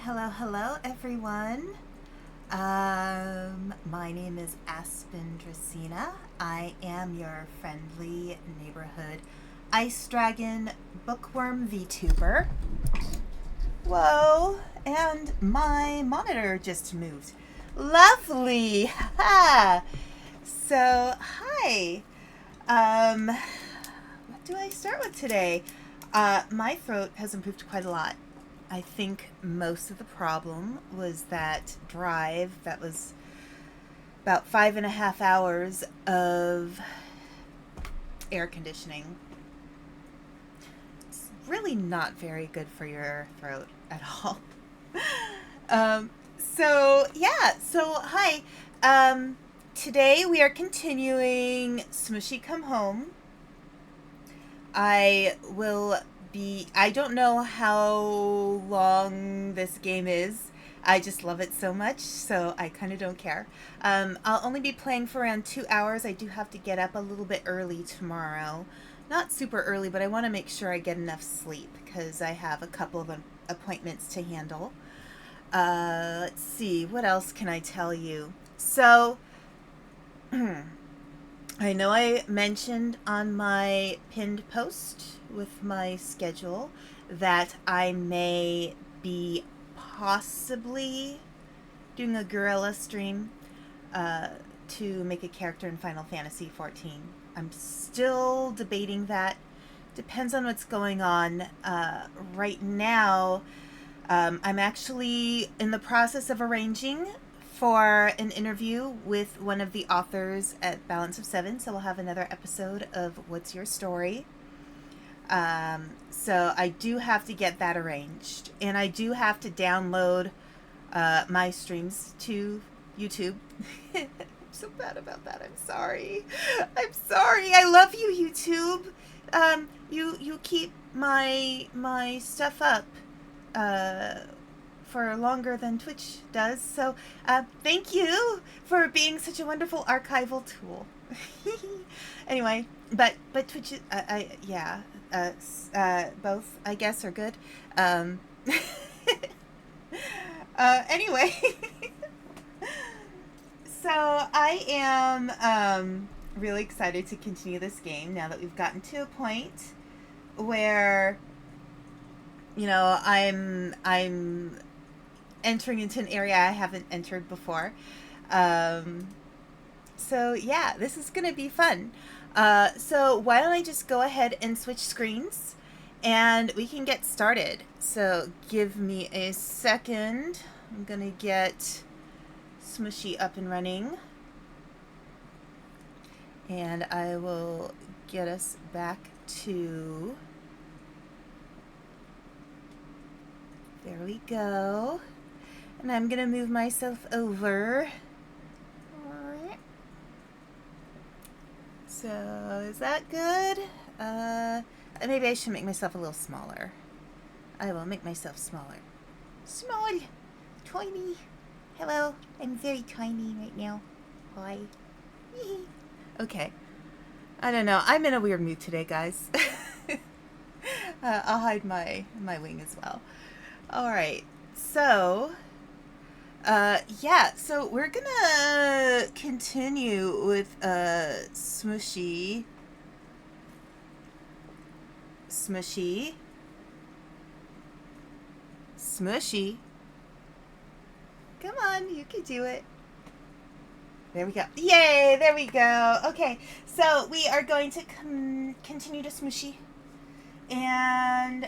Hello everyone. My name is Aspen Dracaena. I am your friendly neighborhood Ice Dragon Bookworm VTuber. Whoa, and my monitor just moved. Lovely. Ha. So, hi. What do I start with today? My throat has improved quite a lot. I think most of the problem was that drive that was about 5.5 hours of air conditioning. It's really not very good for your throat at all. So hi. Today we are continuing Smushi Come Home. I don't know how long this game is. I just love it so much, so I kind of don't care. I'll only be playing for around 2 hours. I do have to get up a little bit early tomorrow. Not super early, but I want to make sure I get enough sleep because I have a couple of appointments to handle. Let's see, what else can I tell you? So, I know I mentioned on my pinned post with my schedule that I may be possibly doing a guerrilla stream to make a character in Final Fantasy XIV. I'm still debating that. Depends on what's going on. Right now, I'm actually in the process of arranging for an interview with one of the authors at Balance of Seven. So we'll have another episode of What's Your Story? So I do have to get that arranged. And I do have to download my streams to YouTube. I'm so bad about that. I'm sorry. I'm sorry. I love you, YouTube. You keep my stuff up for longer than Twitch does. So thank you for being such a wonderful archival tool. Anyway, but Twitch, both I guess are good. Anyway, so I am really excited to continue this game now that we've gotten to a point where I'm entering into an area I haven't entered before. So yeah, this is gonna be fun. So why don't I just go ahead and switch screens and we can get started. So give me a second. I'm gonna get Smushi up and running. And I will get us back to... There we go. And I'm gonna move myself over. So, is that good? Maybe I should make myself a little smaller. I will make myself smaller. Small! Tiny! Hello, I'm very tiny right now. Hi. Okay. I don't know. I'm in a weird mood today, guys. I'll hide my wing as well. Alright, so... so we're gonna continue with Smushi. Smushi. Smushi. Come on, you can do it. There we go. Yay, there we go. Okay, so we are going to continue to Smushi. And,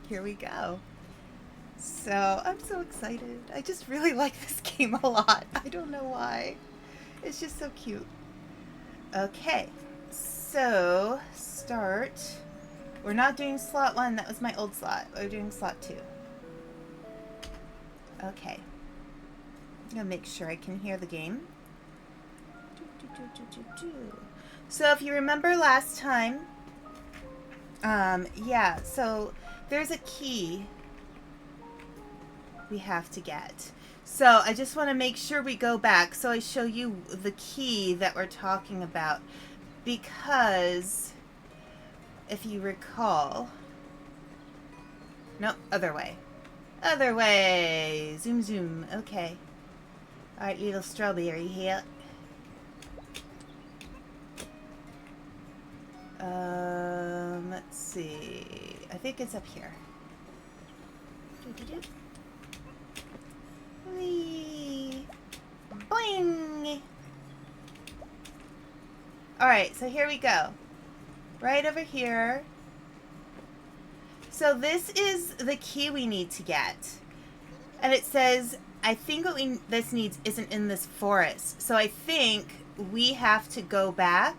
here we go. So, I'm so excited. I just really like this game a lot. I don't know why. It's just so cute. Okay, so, start. We're not doing slot 1. That was my old slot. We're doing slot 2. Okay. I'm going to make sure I can hear the game. So, if you remember last time, so there's a key we have to get. So I just want to make sure we go back so I show you the key that we're talking about, because if you recall, Nope, other way. Other way. Zoom, zoom. Okay. Alright, little strawberry here. Let's see. I think it's up here. Doo-doo-doo. Whee! Boing! Alright, so here we go. Right over here. So this is the key we need to get. And it says, I think what this needs isn't in this forest. So I think we have to go back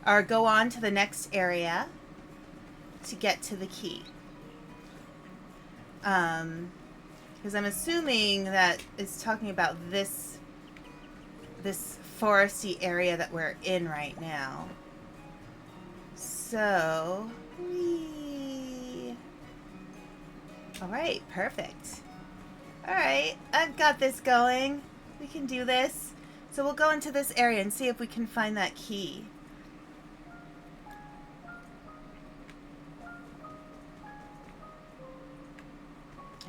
or go on to the next area to get to the key. Because I'm assuming that it's talking about this foresty area that we're in right now. So, all right, perfect. All right, I've got this going. We can do this. So we'll go into this area and see if we can find that key.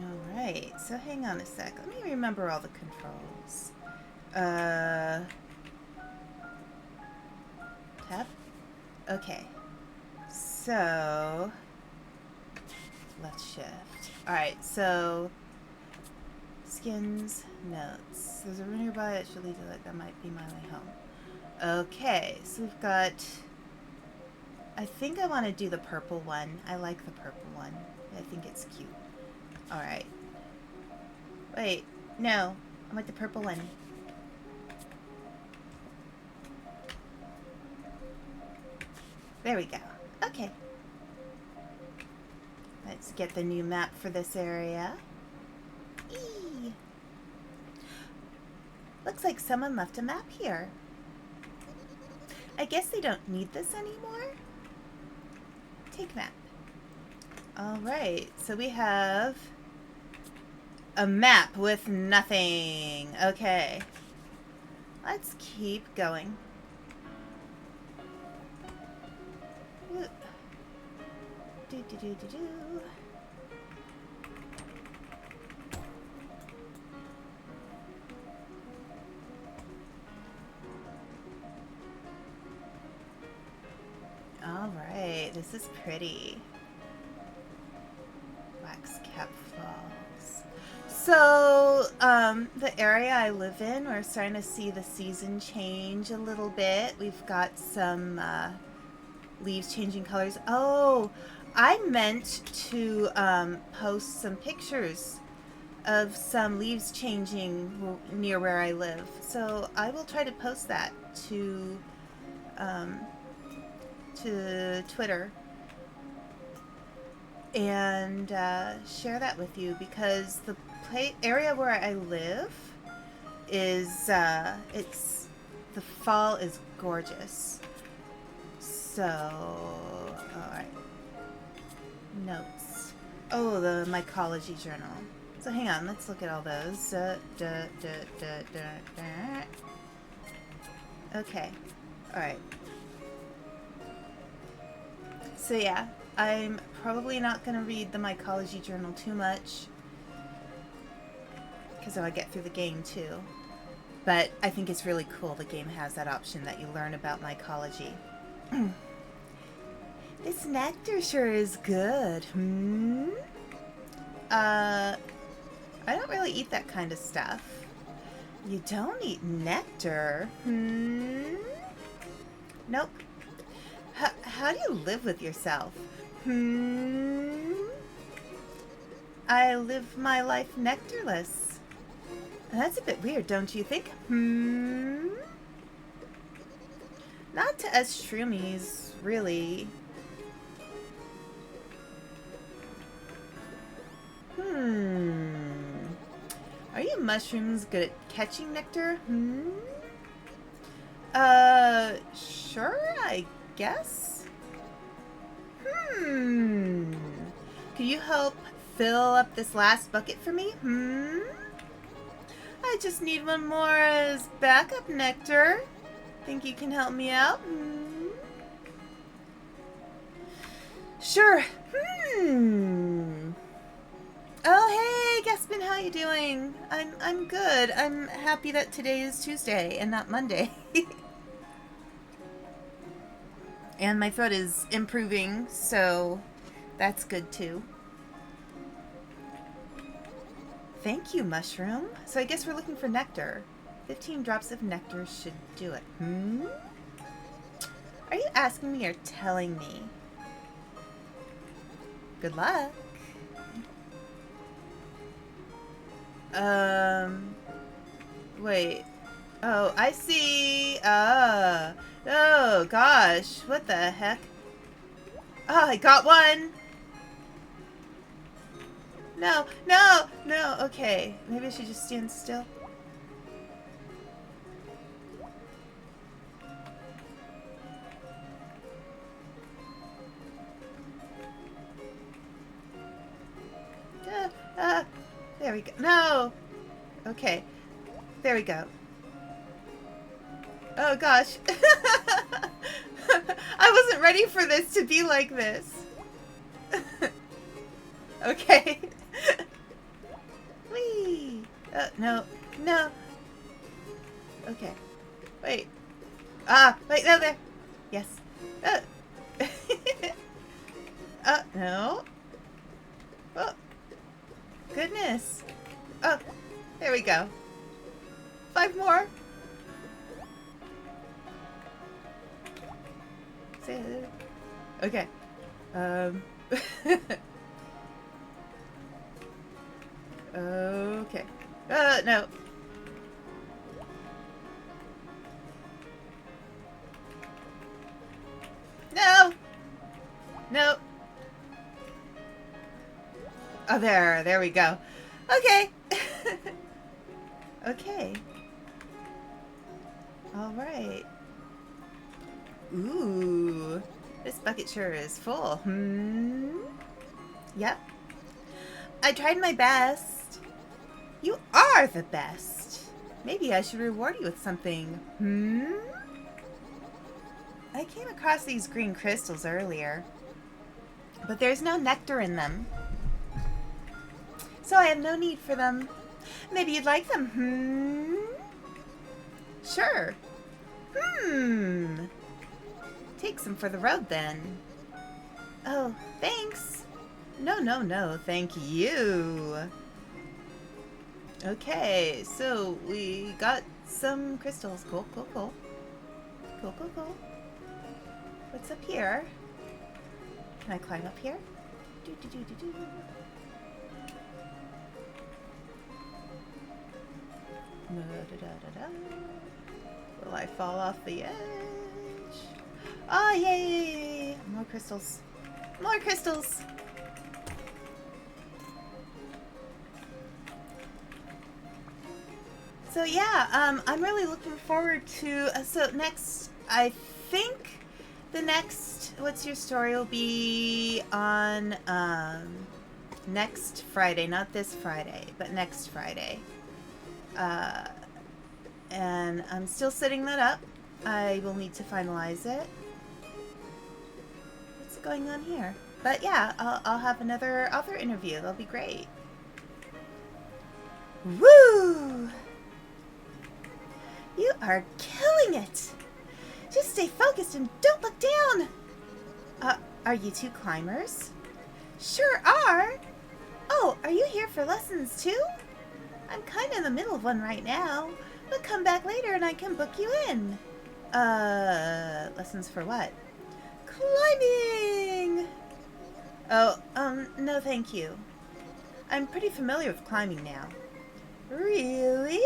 All right, so hang on a sec. Let me remember all the controls. Tap. Okay. So, let's shift. All right, so skins, notes. There's a room nearby that should lead to that. That might be my way home. Okay, so we've got. I think I want to do the purple one. I like the purple one. I think it's cute. All right. Wait, no. I want the purple one. There we go. Okay. Let's get the new map for this area. Eee. Looks like someone left a map here. I guess they don't need this anymore. Take map. All right, so we have a map with nothing. Okay. Let's keep going. Do. All right, this is pretty. Wax Cap Falls. So, the area I live in, we're starting to see the season change a little bit. We've got some leaves changing colors. Oh, I meant to post some pictures of some leaves changing near where I live. So I will try to post that to Twitter and share that with you, because the area where I live is the fall is gorgeous. So, all right. Notes. Oh, the mycology journal. So hang on, let's look at all those. Okay. All right. So yeah, I'm probably not going to read the mycology journal too much, because I want to get through the game too. But I think it's really cool the game has that option that you learn about mycology. This nectar sure is good. I don't really eat that kind of stuff. You don't eat nectar? Nope. How do you live with yourself? I live my life nectarless. That's a bit weird, don't you think? Not to us shroomies, really. Are you mushrooms good at catching nectar? Sure, I guess. Could you help fill up this last bucket for me? I just need one more as backup nectar. Think you can help me out? Sure. Aspen, how you doing? I'm good. I'm happy that today is Tuesday and not Monday. And my throat is improving, so that's good too. Thank you, Mushroom. So I guess we're looking for nectar. 15 drops of nectar should do it. Are you asking me or telling me? Good luck. Wait. Oh, I see. Oh, gosh. What the heck? Oh, I got one. No, no, no. Okay. Maybe I should just stand still. There we go. No. Okay. There we go. Oh, gosh. I wasn't ready for this to be like this. Okay. Whee! No. No. Okay. Wait. Wait, no, there. Yes. No. Oh. Goodness. Oh, there we go. 5 more. Okay. Okay. No. No. No. Oh, there we go. Okay. Okay. All right. Ooh, this bucket sure is full. Yep. I tried my best. You are the best. Maybe I should reward you with something. I came across these green crystals earlier, but there's no nectar in them. So I have no need for them. Maybe you'd like them, Sure. Take some for the road, then. Oh, thanks. No, thank you. Okay, so we got some crystals. Cool. Cool. What's up here? Can I climb up here? Do. Will I fall off the edge? Oh, yay! More crystals. More crystals! So yeah, I'm really looking forward to, so next, I think the next What's Your Story will be on, next Friday, not this Friday, but next Friday. And I'm still setting that up. I will need to finalize it. What's going on here? But yeah, I'll have another author interview. That'll be great. Woo! You are killing it! Just stay focused and don't look down! Are you two climbers? Sure are! Oh, are you here for lessons too? I'm kind of in the middle of one right now, but come back later and I can book you in. Lessons for what? Climbing! Oh, no thank you. I'm pretty familiar with climbing now. Really?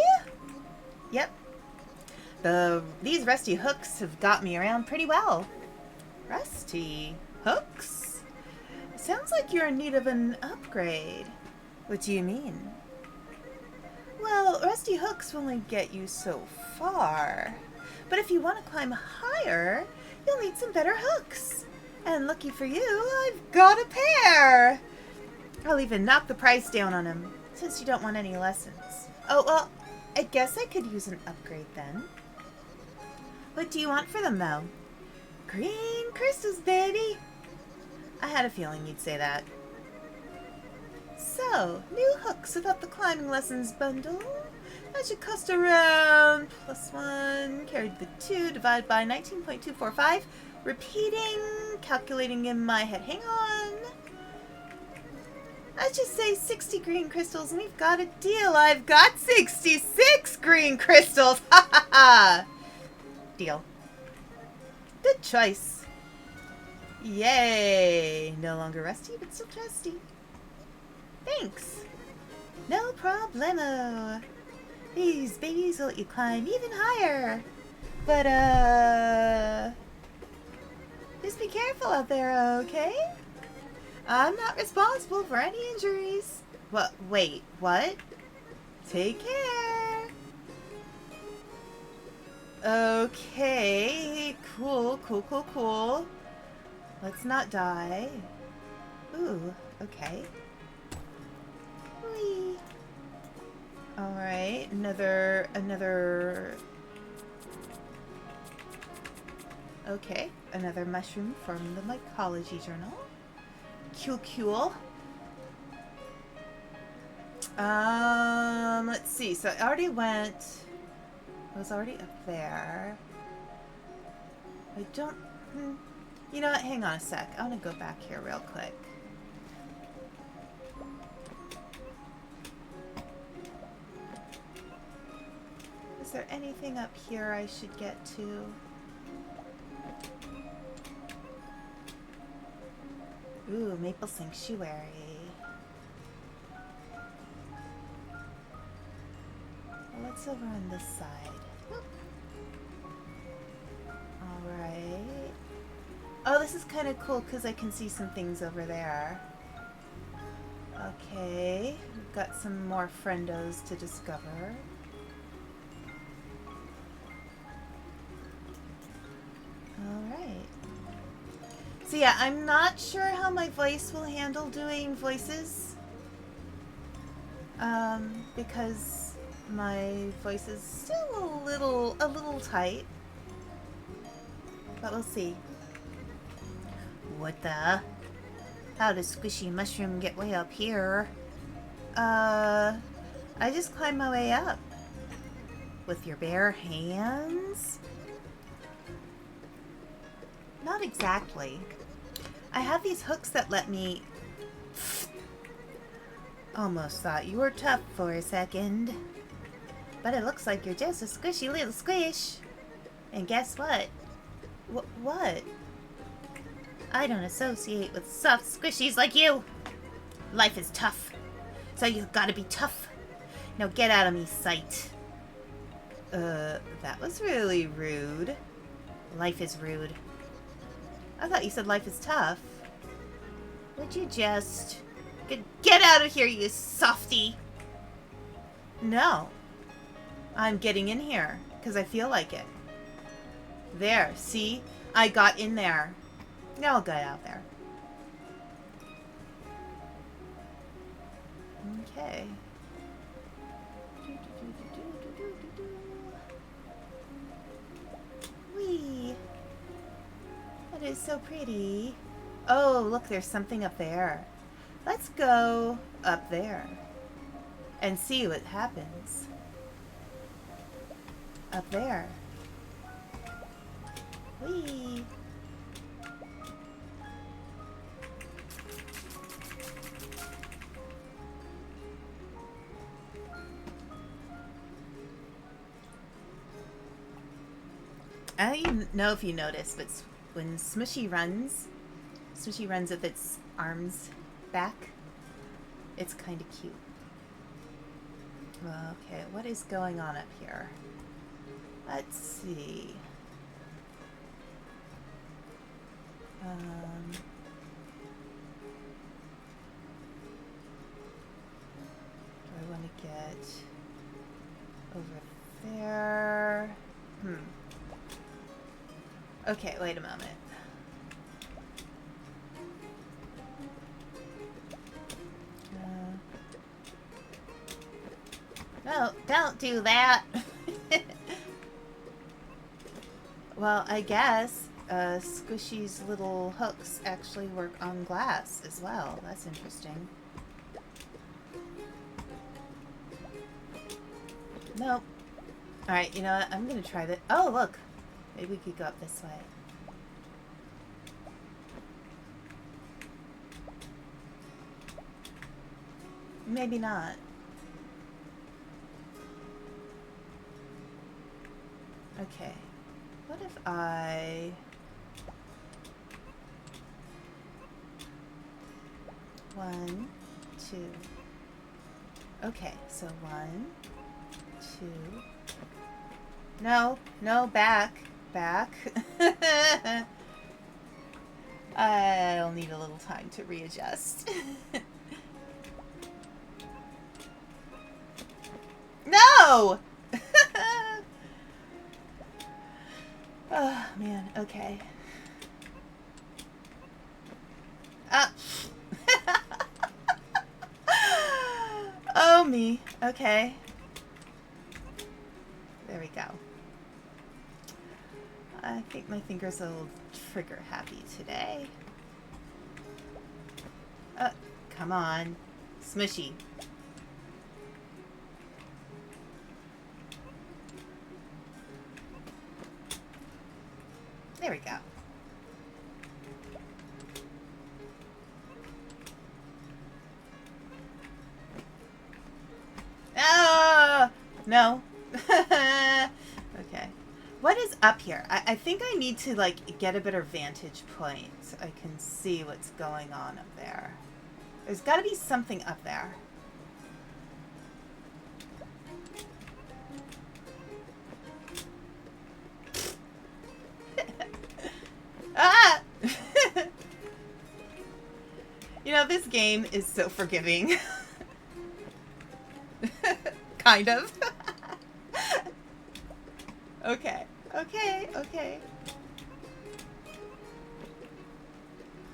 Yep. These rusty hooks have got me around pretty well. Rusty hooks? Sounds like you're in need of an upgrade. What do you mean? Well, rusty hooks will only get you so far. But if you want to climb higher, you'll need some better hooks. And lucky for you, I've got a pair. I'll even knock the price down on them, since you don't want any lessons. Oh, well, I guess I could use an upgrade then. What do you want for them, though? Green crystals, baby. I had a feeling you'd say that. So, Oh, new hooks without the climbing lessons bundle. That should cost around +1, carried the 2, divided by 19.245. Repeating, calculating in my head. Hang on. Let's just say 60 green crystals and we've got a deal. I've got 66 green crystals. Ha ha ha. Deal. Good choice. Yay. No longer rusty, but still trusty. Thanks. No problemo. These babies will let you climb even higher. But, just be careful out there, okay? I'm not responsible for any injuries. What? Wait, what? Take care. Okay, cool, cool, cool, cool. Let's not die. Ooh, okay. Whee. Alright, another... Okay, another mushroom from the mycology journal. Cool. Let's see. So I already went... I was already up there. I don't... You know what? Hang on a sec. I want to go back here real quick. Is there anything up here I should get to? Ooh, Maple Sanctuary. What's over on this side? Alright. Oh, this is kind of cool because I can see some things over there. Okay, we've got some more friendos to discover. Alright. So yeah, I'm not sure how my voice will handle doing voices. Because my voice is still a little tight. But we'll see. What the? How does Squishy Mushroom get way up here? I just climbed my way up. With your bare hands? Not exactly. I have these hooks that let me... Almost thought you were tough for a second. But it looks like you're just a squishy little squish. And guess what? What? I don't associate with soft squishies like you. Life is tough. So you've got to be tough. Now get out of me sight. That was really rude. Life is rude. I thought you said life is tough. Would you just... Get out of here, you softy! No. I'm getting in here, because I feel like it. There, see? I got in there. Now I'll get out there. Okay. Whee! That is so pretty. Oh, look, there's something up there. Let's go up there and see what happens. Up there. Whee! I don't know if you noticed, but when Smushi runs with its arms back, it's kind of cute. Okay, what is going on up here? Let's see. Do I want to get over there? Okay, wait a moment. No, don't do that. Well, I guess Squishy's little hooks actually work on glass as well. That's interesting. Nope. Alright, you know what? I'm gonna try that. Oh, look. Maybe we could go up this way. Maybe not. Okay. What if I... One, two. Okay, so 1, 2. No, no, back. Back. I'll need a little time to readjust. No! Oh, man. Okay. Oh, me. Okay. There we go. I think my fingers are a little trigger happy today. Come on. Smushy. There we go. Oh! No. Okay. What is up here? I think I need to, like, get a better vantage point so I can see what's going on up there. There's got to be something up there. Ah! You know, this game is so forgiving. Kind of. Okay. Okay. Okay.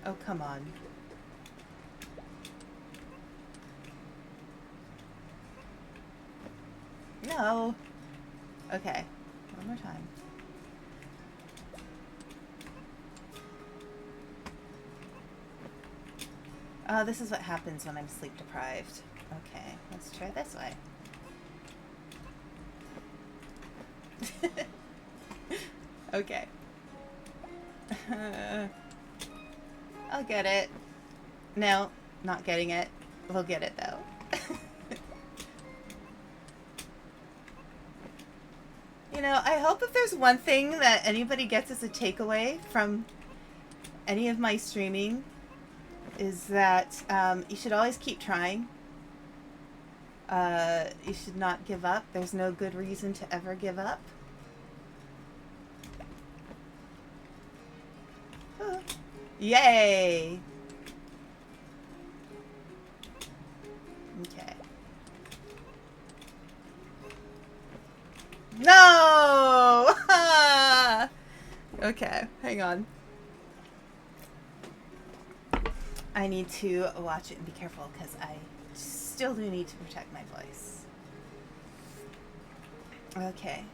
Oh, come on. No. Okay. One more time. Oh, this is what happens when I'm sleep deprived. Okay, let's try this way. Okay. I'll get it. No, not getting it. We'll get it though. You know, I hope if there's one thing that anybody gets as a takeaway from any of my streaming is that you should always keep trying. You should not give up. There's no good reason to ever give up. Oh. Yay! Okay. No! Okay, hang on. I need to watch it and be careful because I still do need to protect my voice. Okay.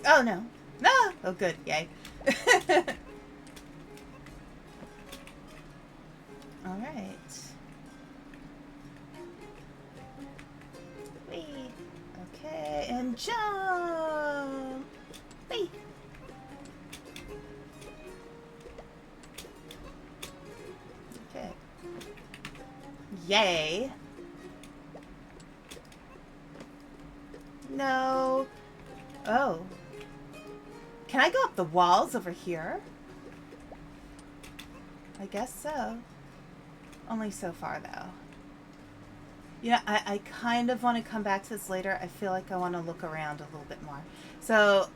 Oh, no. No! Oh, good. Yay. All right. Whee. Okay, and jump. Whee. Okay. Yay. No. Oh. Can I go up the walls over here? I guess so. Only so far, though. Yeah, I kind of want to come back to this later. I feel like I want to look around a little bit more. So,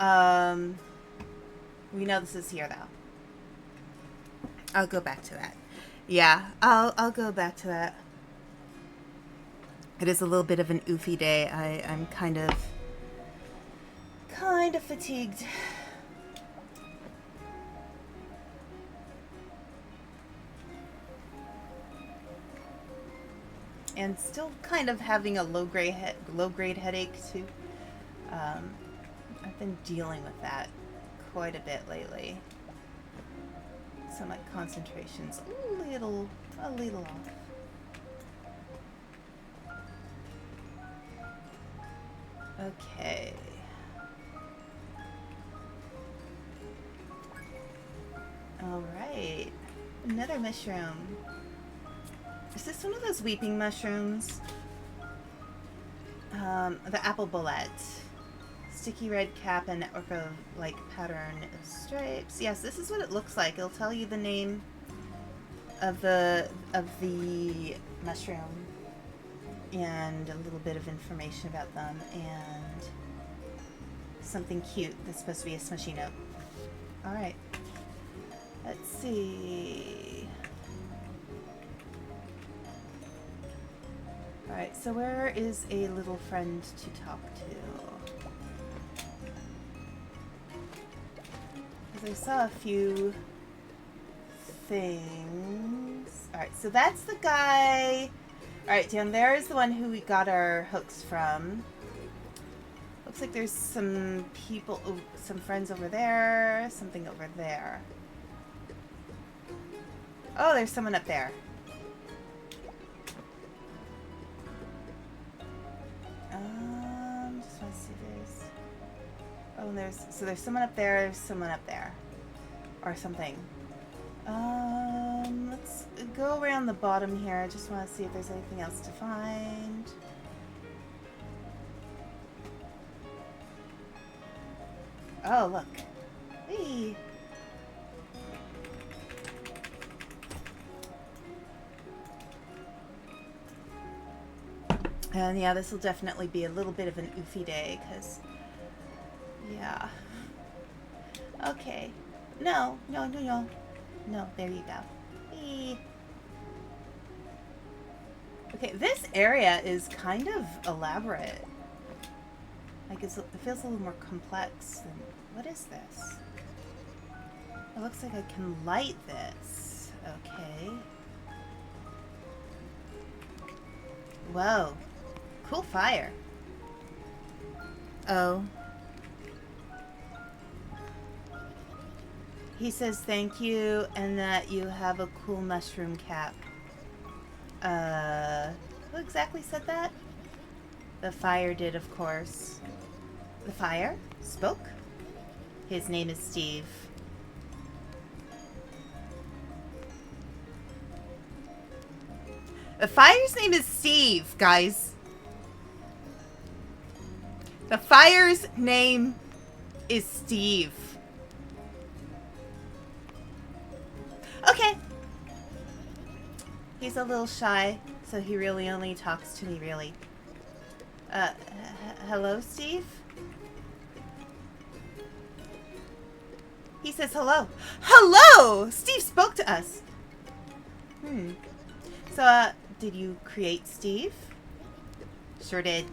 we know this is here, though. I'll go back to that. Yeah, I'll go back to that. It is a little bit of an oofy day. I'm kind of fatigued. And still kind of having a low grade headache too. I've been dealing with that quite a bit lately. So my concentration's a little off. Okay. Alright. Another mushroom. Is this one of those weeping mushrooms? The apple bullet. Sticky red cap and network of like pattern of stripes. Yes, this is what it looks like. It'll tell you the name of the mushroom and a little bit of information about them and something cute that's supposed to be a Smushi note. Alright. Let's see. Alright, so where is a little friend to talk to? Because I saw a few things. Alright, so that's the guy. Alright, down there is the one who we got our hooks from. Looks like there's some people, some friends over there, something over there. Oh, there's someone up there. Just want to see this. Oh, there's someone up there's someone up there. Or something. Let's go around the bottom here. I just want to see if there's anything else to find. Oh, look. Hey. And yeah, this will definitely be a little bit of an oofy day, because, yeah. Okay. No, no, no, no. No, there you go. Hey. Okay, this area is kind of elaborate. Like, it feels a little more complex than... What is this? It looks like I can light this. Okay. Whoa. Cool fire. Oh. He says thank you and that you have a cool mushroom cap. Who exactly said that? The fire did, of course. The fire spoke? His name is Steve. The fire's name is Steve, guys. The fire's name is Steve. Okay. He's a little shy, so he really only talks to me, really. Hello, Steve? He says hello. Hello! Steve spoke to us. So, did you create Steve? Sure did.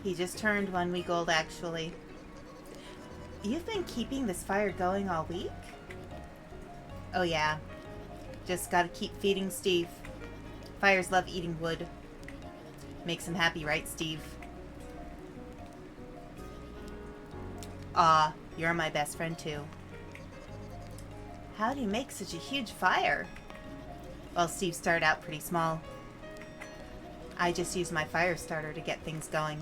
He just turned 1 week old, actually. You've been keeping this fire going all week? Oh, yeah. Just gotta keep feeding Steve. Fires love eating wood. Makes him happy, right, Steve? Aw, you're my best friend, too. How do you make such a huge fire? Well, Steve started out pretty small. I just used my fire starter to get things going.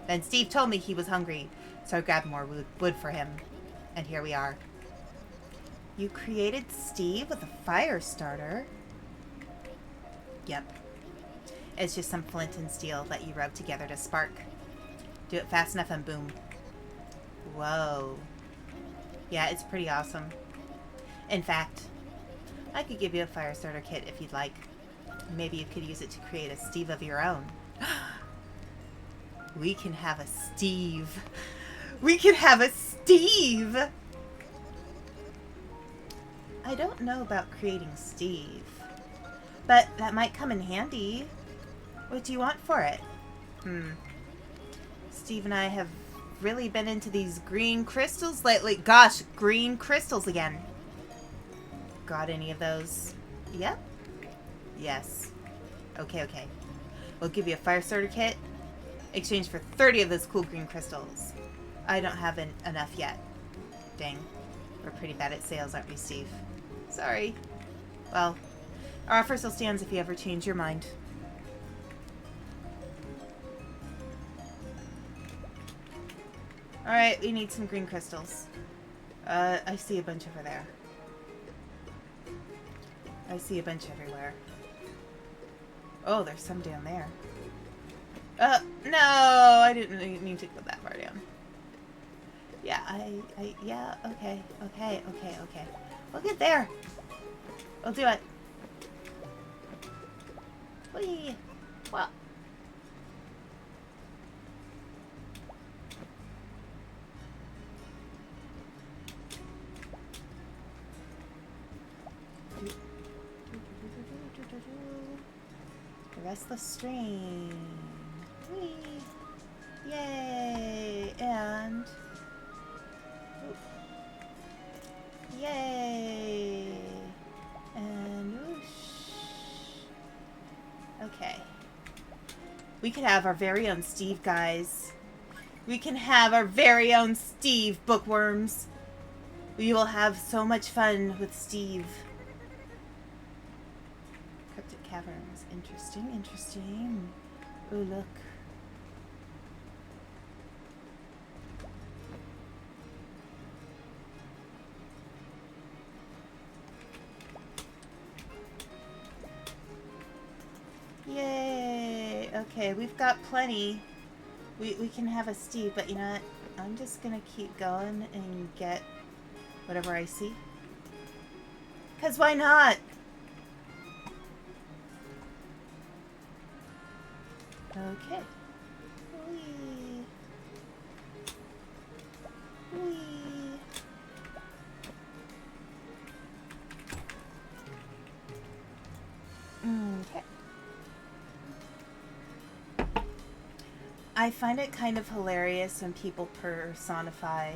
Then Steve told me he was hungry, so I grabbed more wood for him. And here we are. You created Steve with a fire starter? Yep. It's just some flint and steel that you rub together to spark. Do it fast enough and boom. Whoa. Yeah, it's pretty awesome. In fact, I could give you a fire starter kit if you'd like. Maybe you could use it to create a Steve of your own. We can have a Steve. We can have a Steve! I don't know about creating Steve, but that might come in handy. What do you want for it? Steve and I have really been into these green crystals lately. Gosh, green crystals again. Got any of those? Yep. Yes. Okay. We'll give you a fire starter kit. Exchange for 30 of those cool green crystals. I don't have enough yet. Dang. We're pretty bad at sales, aren't we, Steve? Sorry. Well, our offer still stands if you ever change your mind. Alright, we need some green crystals. I see a bunch over there. I see a bunch everywhere. Oh, there's some down there. No! I didn't mean to go that far down. Yeah, yeah, okay. We'll get there. We'll do it. Whee! Well. Restless stream. Whee! Yay! And... Ooh. Yay! And whoosh. Okay. We could have our very own Steve, guys. We can have our very own Steve, bookworms. We will have so much fun with Steve. Cryptic caverns. Interesting, interesting. Oh, look. Yay! Okay, we've got plenty. We can have a Steve, but you know what? I'm just gonna keep going and get whatever I see. 'Cause why not? Okay. Whee. Whee. Okay. I find it kind of hilarious when people personify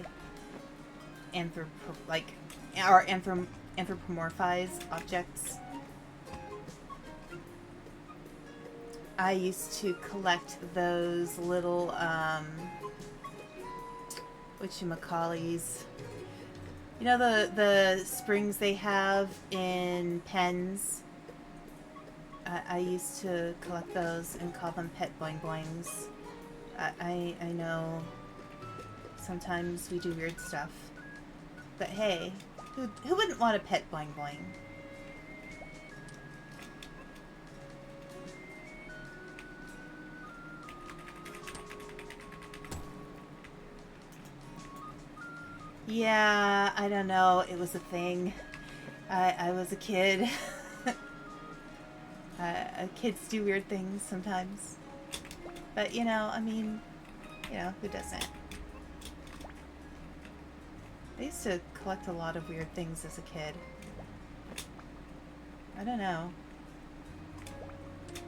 anthropomorphize objects. I used to collect those little whatchamacallies. You know the springs they have in pens? I used to collect those and call them pet boing boings. I know sometimes we do weird stuff. But hey, who wouldn't want a pet boing boing? Yeah, I don't know. It was a thing. I was a kid. Kids do weird things sometimes. But, you know, I mean, you know, who doesn't? I used to collect a lot of weird things as a kid. I don't know.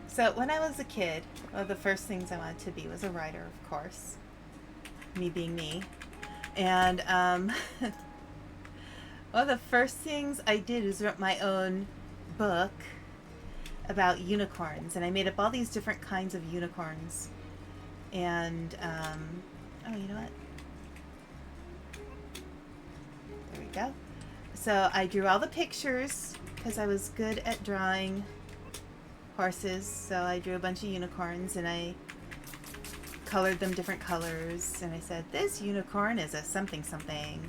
So, when I was a kid, one of the first things I wanted to be was a writer, of course. Me being me. And, one of the first things I did was wrote my own book about unicorns. And I made up all these different kinds of unicorns. And, oh, you know what? There we go. So I drew all the pictures because I was good at drawing horses. So I drew a bunch of unicorns and I colored them different colors. And I said, this unicorn is a something something.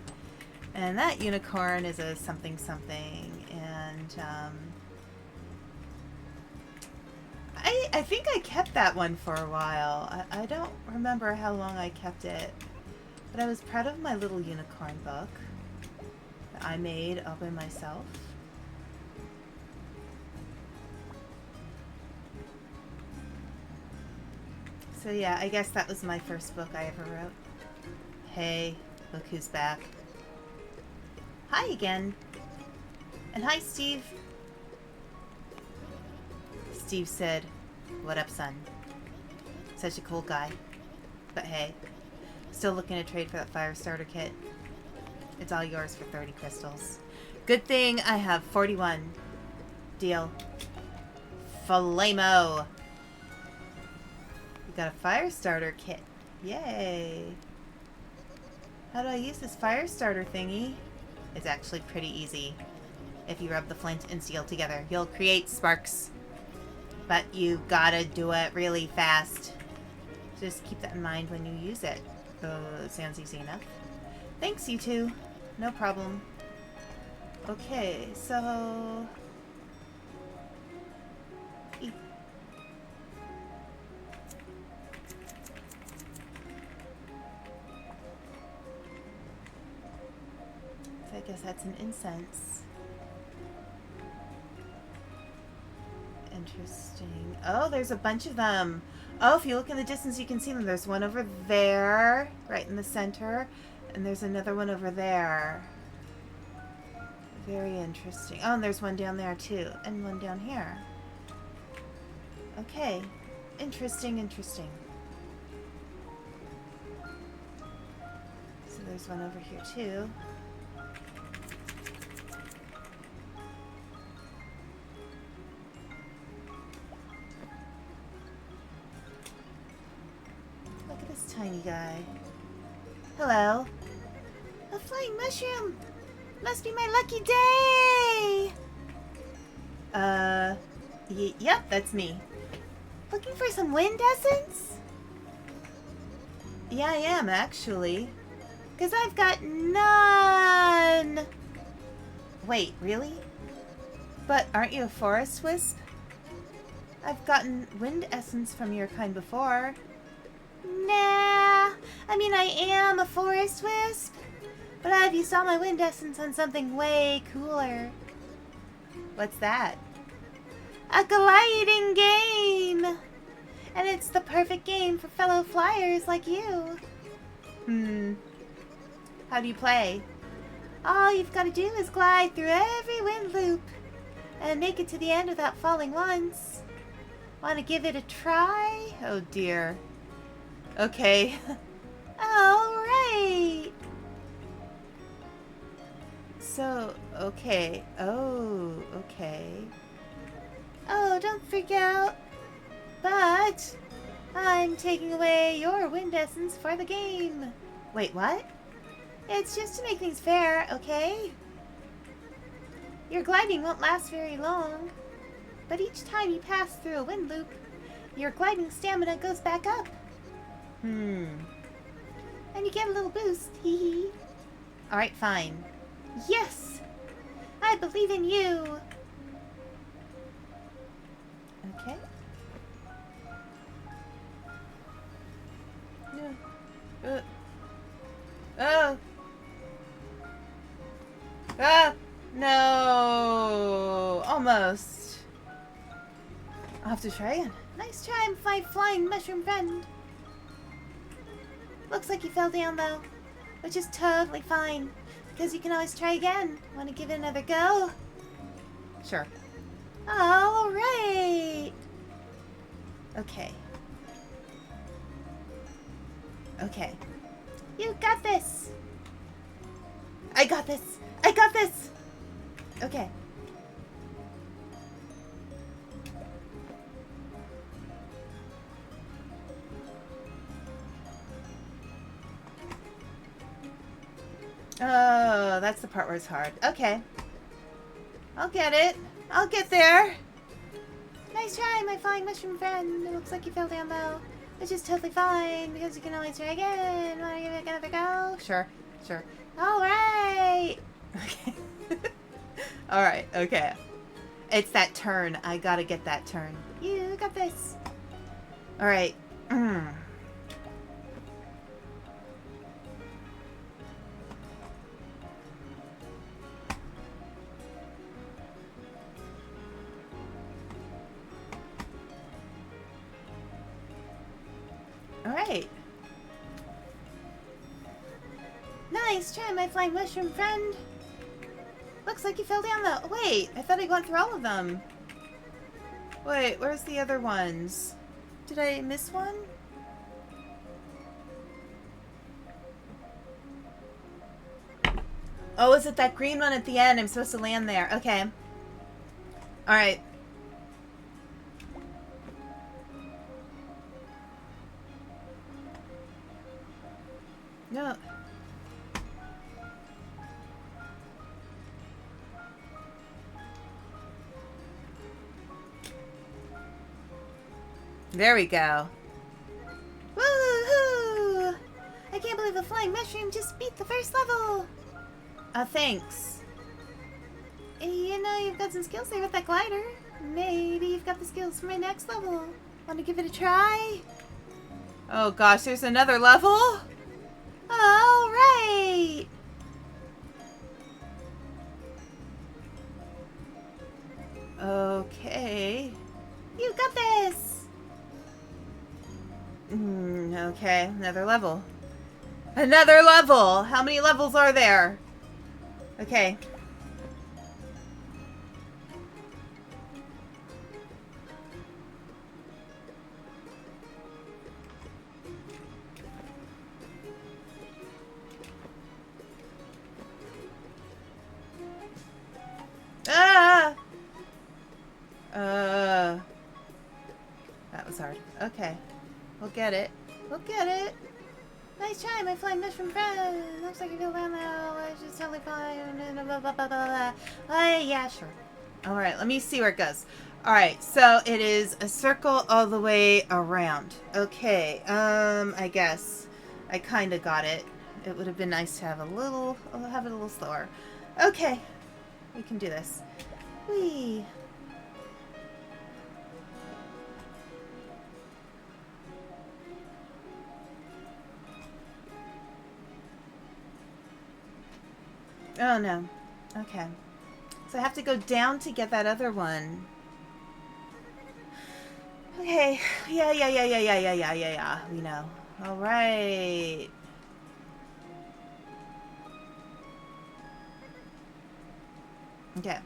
And that unicorn is a something something. And, I think I kept that one for a while. I don't remember how long I kept it. But I was proud of my little unicorn book that I made all by myself. So yeah, I guess that was my first book I ever wrote. Hey, look who's back. Hi again. And hi, Steve. Steve said, what up, son? Such a cool guy. But hey, still looking to trade for that fire starter kit. It's all yours for 30 crystals. Good thing I have 41. Deal. Flamo. We got a fire starter kit. Yay. How do I use this fire starter thingy? It's actually pretty easy. if you rub the flint and steel together. You'll create sparks, but you gotta do it really fast. Just keep that in mind when you use it. Sounds easy enough. Thanks, you two. No problem. Okay, so... I guess that's an incense. Interesting. Oh, there's a bunch of them. Oh, if you look in the distance, you can see them. There's one over there, right in the center, and there's another one over there. Very interesting. Oh, and there's one down there too, and one down here. Okay. Interesting, interesting. So there's one over here too. Look at this tiny guy. Hello. A flying mushroom! Must be my lucky day! Yep, that's me. Looking for some wind essence? Yeah, I am, actually. 'Cause I've got none! Wait, really? But aren't you a forest wisp? I've gotten wind essence from your kind before. Nah, I mean, I am a forest wisp, but I've used all my wind essence on something way cooler. What's that? A gliding game! And it's the perfect game for fellow flyers like you. How do you play? All you've got to do is glide through every wind loop and make it to the end without falling once. Want to give it a try? Oh dear. Okay. Alright. So, okay. Oh, okay. Oh, don't freak out. But I'm taking away your wind essence for the game. Wait, what? It's just to make things fair, okay? Your gliding won't last very long, but each time you pass through a wind loop, your gliding stamina goes back up. And you get a little boost, hee hee. Alright, fine. Yes! I believe in you! Okay. No. Oh! Ah! No! Almost. I'll have to try again. Nice try, my flying mushroom friend. Looks like you fell down though, which is totally fine, because you can always try again. Want to give it another go? Sure. Alright! Okay. Okay. You got this! I got this! I got this! Okay. Oh, that's the part where it's hard. Okay. I'll get it. I'll get there. Nice try, my flying mushroom friend. It looks like you fell down though, which is totally fine because you can always try again. Want to give it another go? Sure. Sure. Alright! Okay. Alright, okay. It's that turn. I gotta get that turn. You got this. Alright. Alright. Nice try, my flying mushroom friend. Looks like you fell down though. Wait, I thought I went through all of them. Wait, where's the other ones? Did I miss one? Oh, is it that green one at the end? I'm supposed to land there. Okay. Alright. No. There we go. Woohoo! I can't believe a flying mushroom just beat the first level. Thanks. You know, you've got some skills there with that glider. Maybe you've got the skills for my next level. Want to give it a try? Oh gosh, there's another level? Alright! Okay. You got this! Okay, another level. Another level! How many levels are there? Okay. Ah! That was hard. Okay. We'll get it. We'll get it. Nice try, my flying mushroom friend. Looks like you feel down now, which is totally fine. Blah, blah, blah, blah, blah. Yeah, sure. Alright, let me see where it goes. Alright, so it is a circle all the way around. Okay, I guess. I kind of got it. It would have been nice to have it a little slower. Okay. We can do this. Whee! Oh no. Okay. So I have to go down to get that other one. Okay. Yeah. We know. Alright. Okay.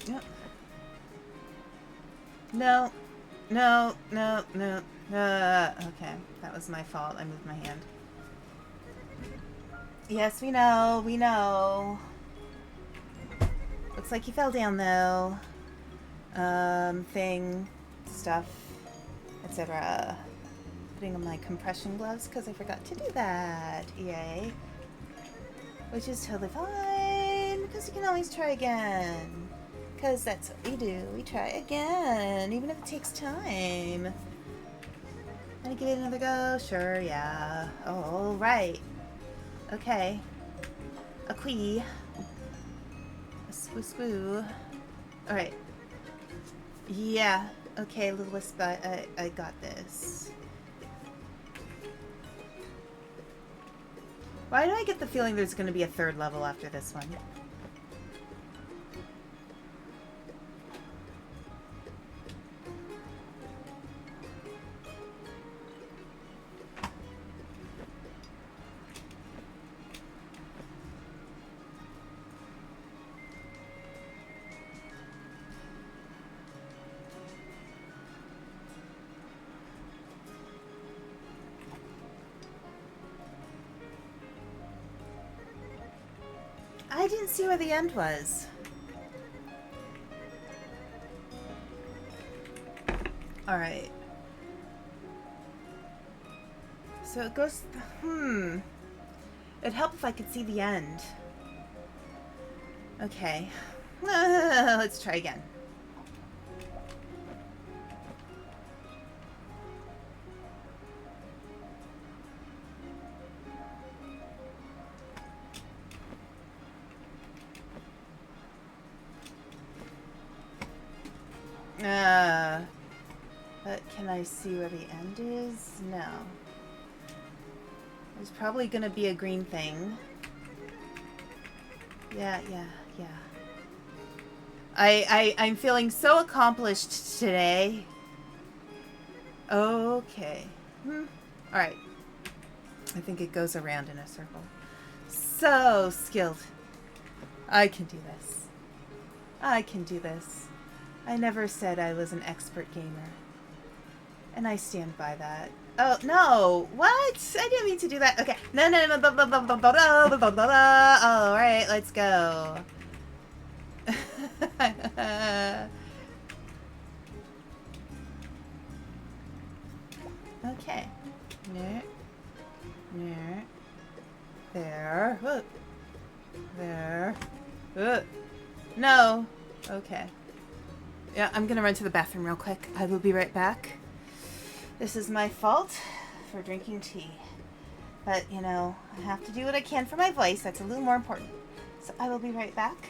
Yep. No. Okay. That was my fault. I moved my hand. Yes, we know. Looks like you fell down, though. Stuff, etc. Putting on my compression gloves, because I forgot to do that. Yay. Which is totally fine, because you can always try again. Because that's what we do. We try again, even if it takes time. Wanna give it another go? Sure, yeah. All right. Okay. A quee. A swoo. All right. Yeah. Okay, little wisp. I got this. Why do I get the feeling there's going to be a third level after this one? I didn't see where the end was. Alright. So it goes... It'd help if I could see the end. Okay. Let's try again. But can I see where the end is? No. There's probably gonna be a green thing. Yeah. I'm feeling so accomplished today. Okay. Alright. I think it goes around in a circle. So skilled. I can do this. I never said I was an expert gamer. And I stand by that. Oh, no! What? I didn't mean to do that. Okay. No. Alright, let's go. Okay. There. There. No. Okay. Yeah, I'm gonna run to the bathroom real quick. I will be right back. This is my fault for drinking tea. But, you know, I have to do what I can for my voice. That's a little more important. So I will be right back.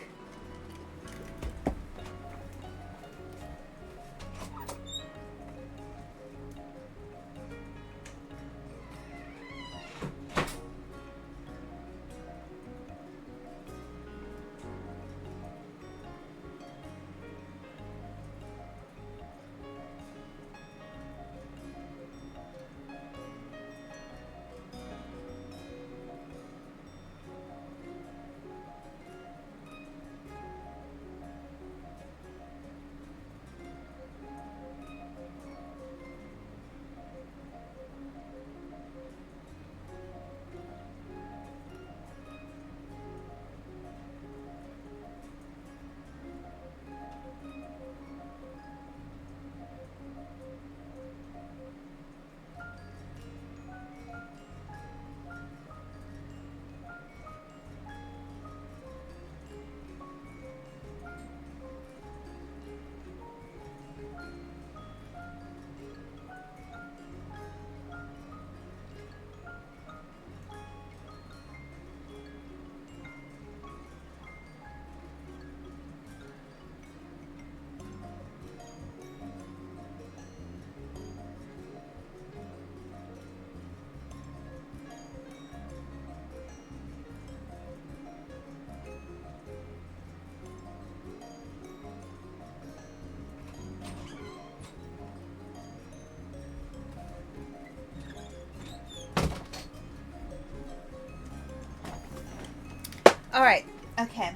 Alright, okay.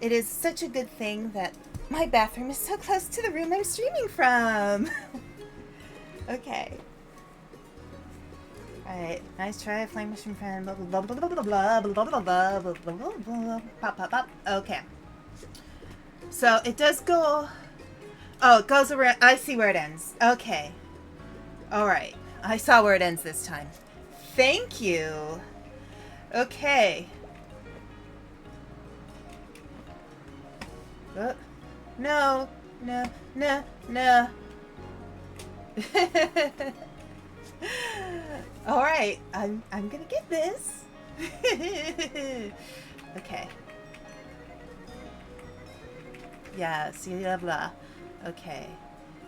It is such a good thing that my bathroom is so close to the room I'm streaming from. Okay. Alright, nice try, flame mushroom friend, blah blah blah blah blah blah blah blah blah blah blah blah. Pop pop pop. Okay. So it does go. Oh, it goes around. I see where it ends. Okay. Alright. I saw where it ends this time. Thank you. Okay. No. No. No. No. Alright. I'm gonna get this. Okay. Yeah, see blah blah. Okay.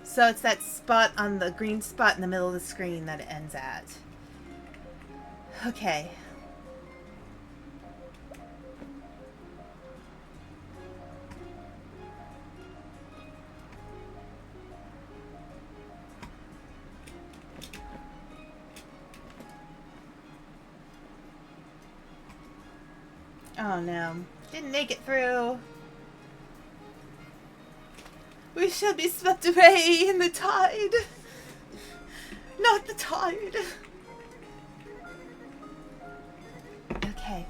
So it's that spot on the green spot in the middle of the screen that it ends at. Okay. Oh no. Didn't make it through. We shall be swept away in the tide. Not the tide. Okay.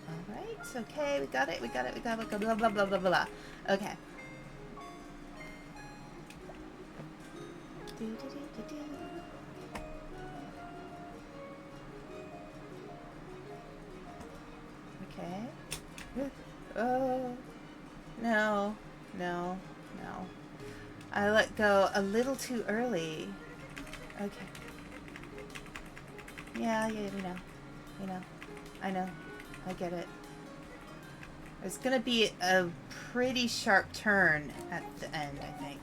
Alright, okay, we got it, we got it, we got it, blah, blah, blah, blah, blah. Okay. Okay. Oh. No. No. No. I let go a little too early. Okay. Yeah, we know. You know. I know. I get it. There's gonna be a pretty sharp turn at the end, I think.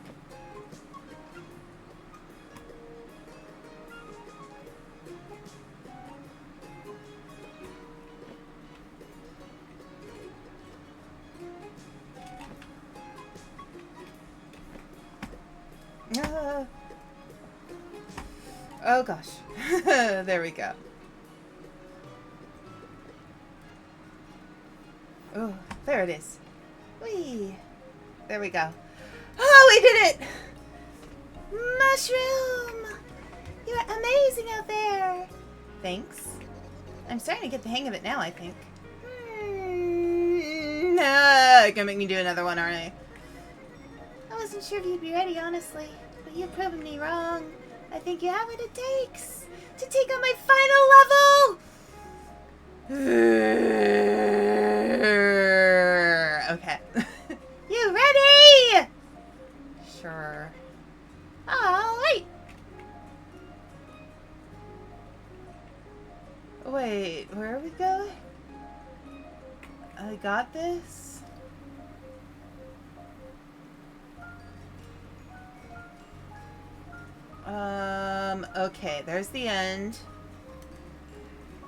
Oh gosh. There we go. Oh, there it is. Whee! There we go. Oh, we did it! Mushroom! You're amazing out there! Thanks. I'm starting to get the hang of it now, I think. You're gonna make me do another one, aren't I? I wasn't sure if you'd be ready, honestly. But you've proven me wrong. I think you have what it takes to take on my final level! Okay. You ready? Sure. All right. Wait, where are we going? I got this. Okay, there's the end.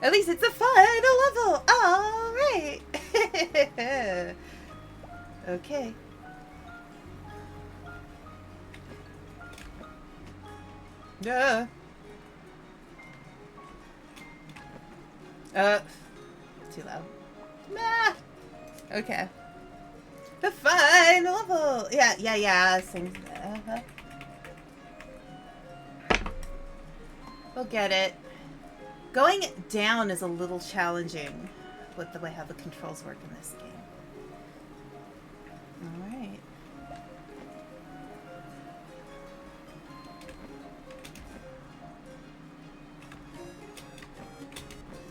At least it's a final level. All right. Okay. Too loud. Ah. Okay. The final level. Yeah. Sing. We'll get it. Going down is a little challenging with the way how the controls work in this game. Alright.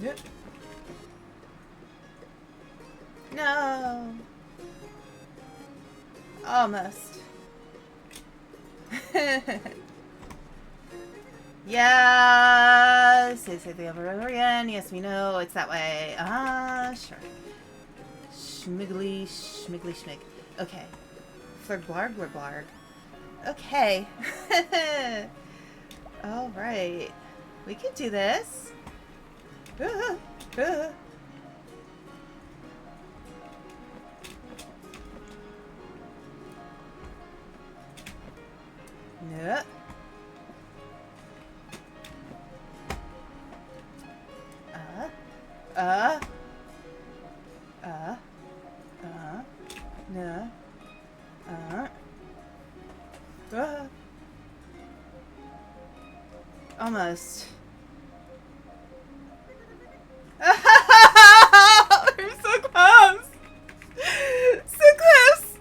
Yep. No. Almost. Yes! Say the over and over again. Yes, we know. It's that way. Sure. Schmiggly, schmig. Okay. Flurglarg, Warblarg. Okay. Alright. We can do this. Yep. No. Almost. We're so close. So close.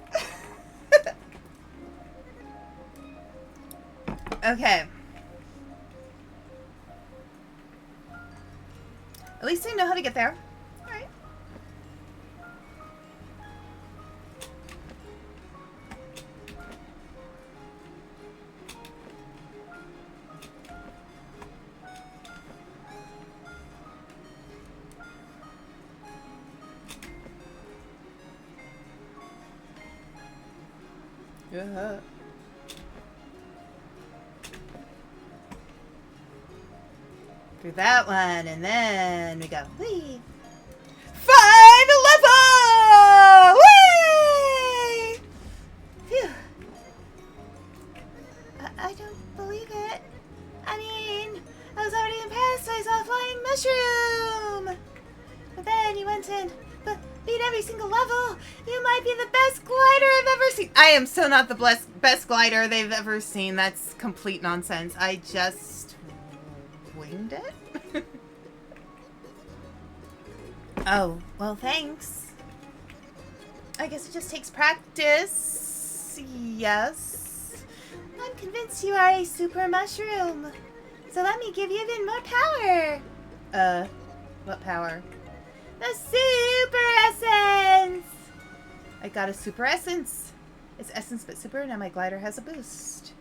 Okay. At least I know how to get there. Alright. Through that one, and then we go. Whee! Final level! Whee! Phew. I don't believe it. I mean, I was already impressed. I saw a flying mushroom. But then you went and beat every single level. You might be the best glider I've ever seen. I am so not the best glider they've ever seen. That's complete nonsense. I just winged it. Oh, well, thanks. I guess it just takes practice. Yes. I'm convinced you are a super mushroom. So let me give you even more power. What power? The super essence! I got a super essence. It's essence but super. Now my glider has a boost.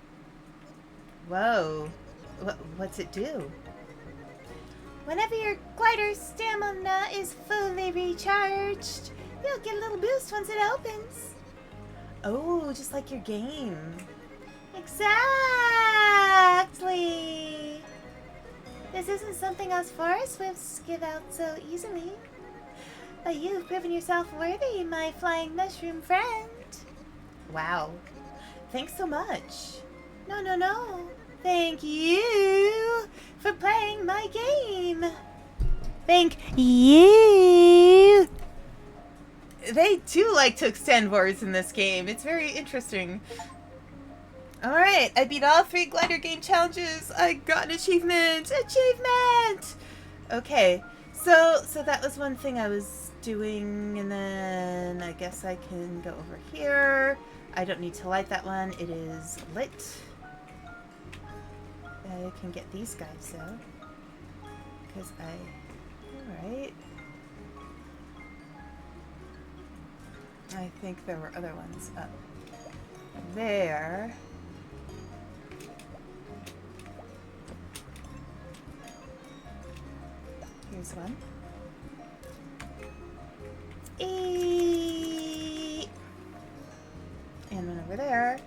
Whoa. What's it do? Whenever your glider's stamina is fully recharged, you'll get a little boost once it opens. Oh, just like your game. Exactly! This isn't something us forest swifts give out so easily. But you've proven yourself worthy, my flying mushroom friend. Wow. Thanks so much. No. Thank you for playing my game. Thank you. They do like to extend words in this game. It's very interesting. Alright, I beat all 3 glider game challenges. I got an achievement. Achievement! Okay, so that was one thing I was doing, and then I guess I can go over here. I don't need to light that one. It is lit. I can get these guys though, because alright. I think there were other ones up there. Here's one. And one over there.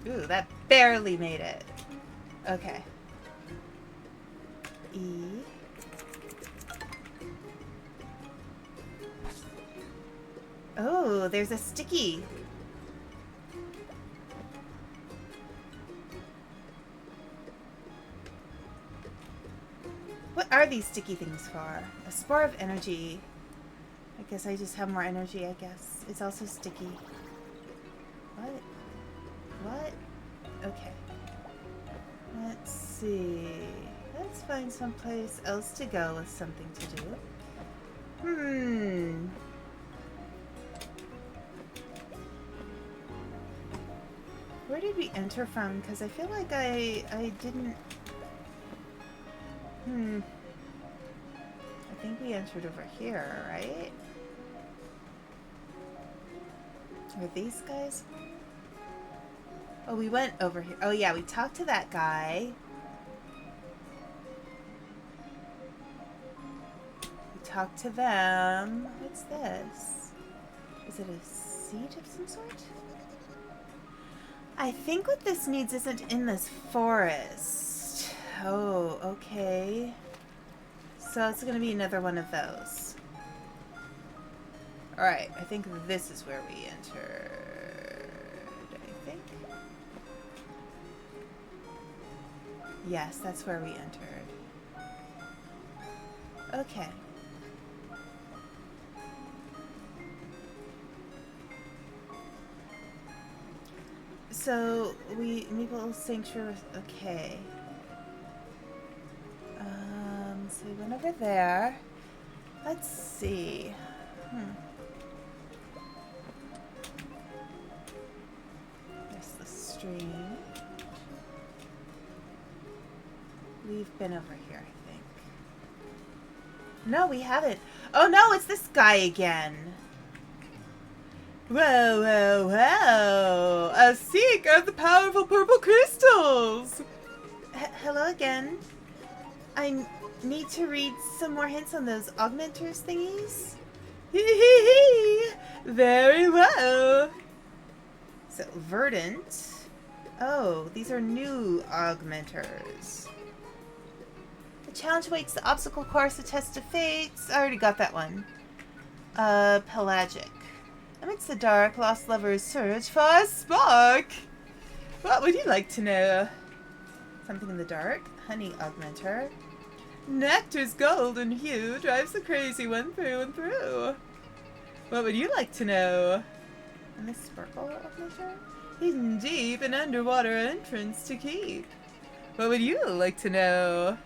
Ooh, that barely made it. Okay. E. Oh, there's a sticky. What are these sticky things for? A spore of energy. I guess I just have more energy, I guess. It's also sticky. What? What? Okay. Let's see. Let's find someplace else to go with something to do. Where did we enter from? Because I feel like I didn't... I think we entered over here, right? Are these guys? Oh, we went over here. Oh, yeah, we talked to that guy. We talked to them. What's this? Is it a seed of some sort? I think what this needs isn't in this forest. Oh, okay. So it's going to be another one of those. Alright, I think this is where we entered. I think. Yes, that's where we entered. Okay. So, Meeple Sanctuary, okay. So we went over there. Let's see. There's the stream. We've been over here, I think. No, we haven't. Oh no, it's this guy again. Whoa, whoa, whoa! A seek of the powerful purple crystals! Hello again. I need to read some more hints on those augmenters thingies. Hee hee hee! Very well. So, verdant. Oh, these are new augmenters. The challenge awaits the obstacle course, the test of fates. I already got that one. Pelagic. Amidst the dark, lost lovers search for a spark. What would you like to know? Something in the dark. Honey augmenter. Nectar's golden hue drives the crazy one through and through. What would you like to know? And this sparkle augmenter? Hidden deep in underwater entrance to keep. What would you like to know?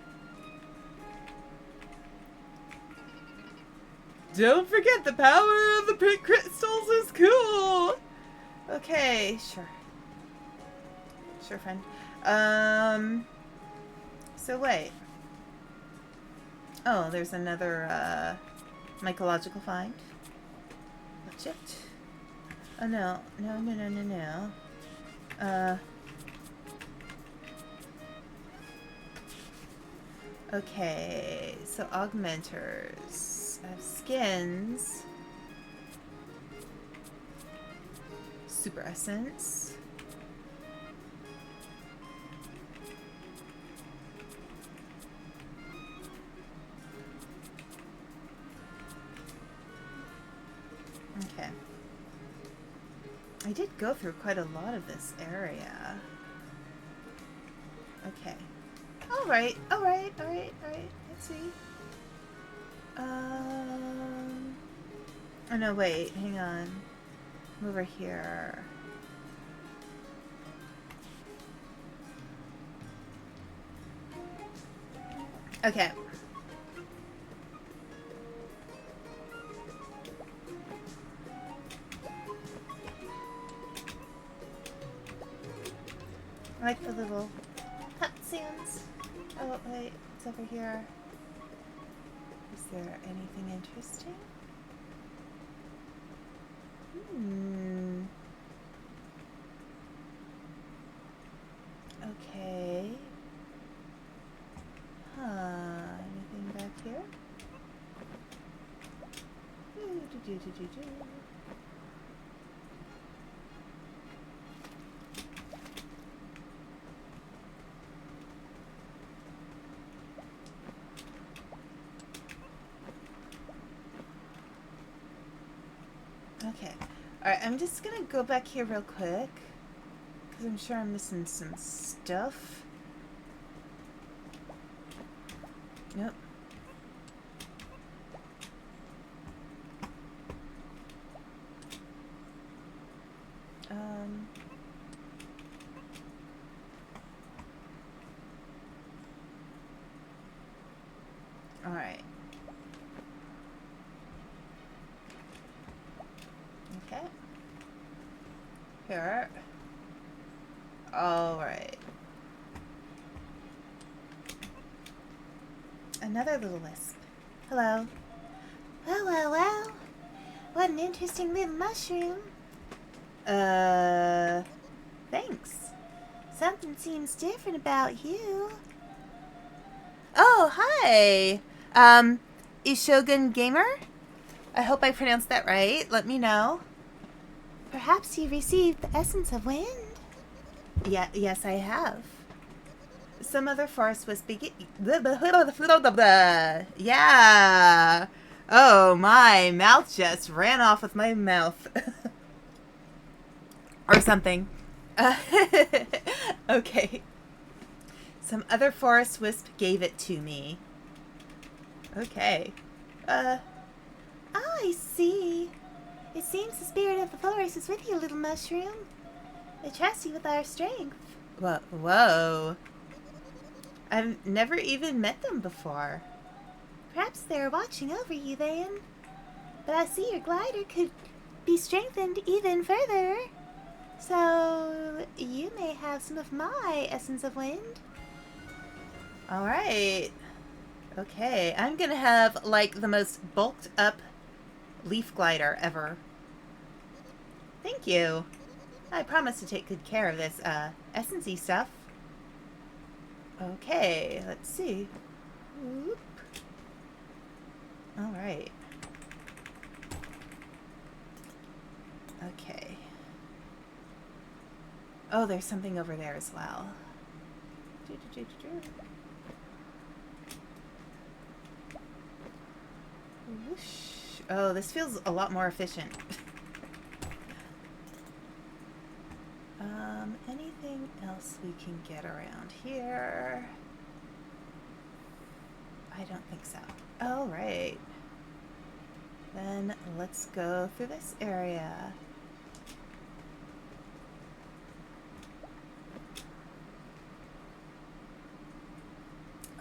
Don't forget the power of the pink crystals is cool. Okay, sure. Sure, friend. So wait. Oh, there's another mycological find. Watch it. Oh no, no, no, no, no, no. Okay, so augmenters. I have skins. Super essence. Okay. I did go through quite a lot of this area. Okay. Alright, alright, alright, alright. Let's see. Oh no, wait, hang on. I'm over here. Okay. I like the little cutscenes. Oh, wait, it's over here. Is there anything interesting? Okay. Anything back here? Okay. Alright, I'm just gonna go back here real quick, because I'm sure I'm missing some stuff. Nope. Alright. Okay. Here. Alright. Another little wisp. Hello. Well, well, well. What an interesting little mushroom. Thanks. Something seems different about you. Oh, hi. Ishogun Gamer? I hope I pronounced that right. Let me know. Perhaps you received the essence of wind? Yeah, yes, I have. Some other forest was yeah. Oh, my mouth just ran off with my mouth. Or something. Okay. Some other forest wisp gave it to me. Okay. Oh, I see. It seems the spirit of the forest is with you, little mushroom. I trust you with our strength. Whoa. I've never even met them before. Perhaps they're watching over you then. But I see your glider could be strengthened even further. So you may have some of my essence of wind. Alright. Okay, I'm gonna have like the most bulked up leaf glider ever. Thank you. I promise to take good care of this essence-y stuff. Okay, let's see. Whoop. Alright. Okay. Oh, there's something over there as well. Whoosh. Oh, this feels a lot more efficient. Anything else we can get around here? I don't think so. All right. Then let's go through this area.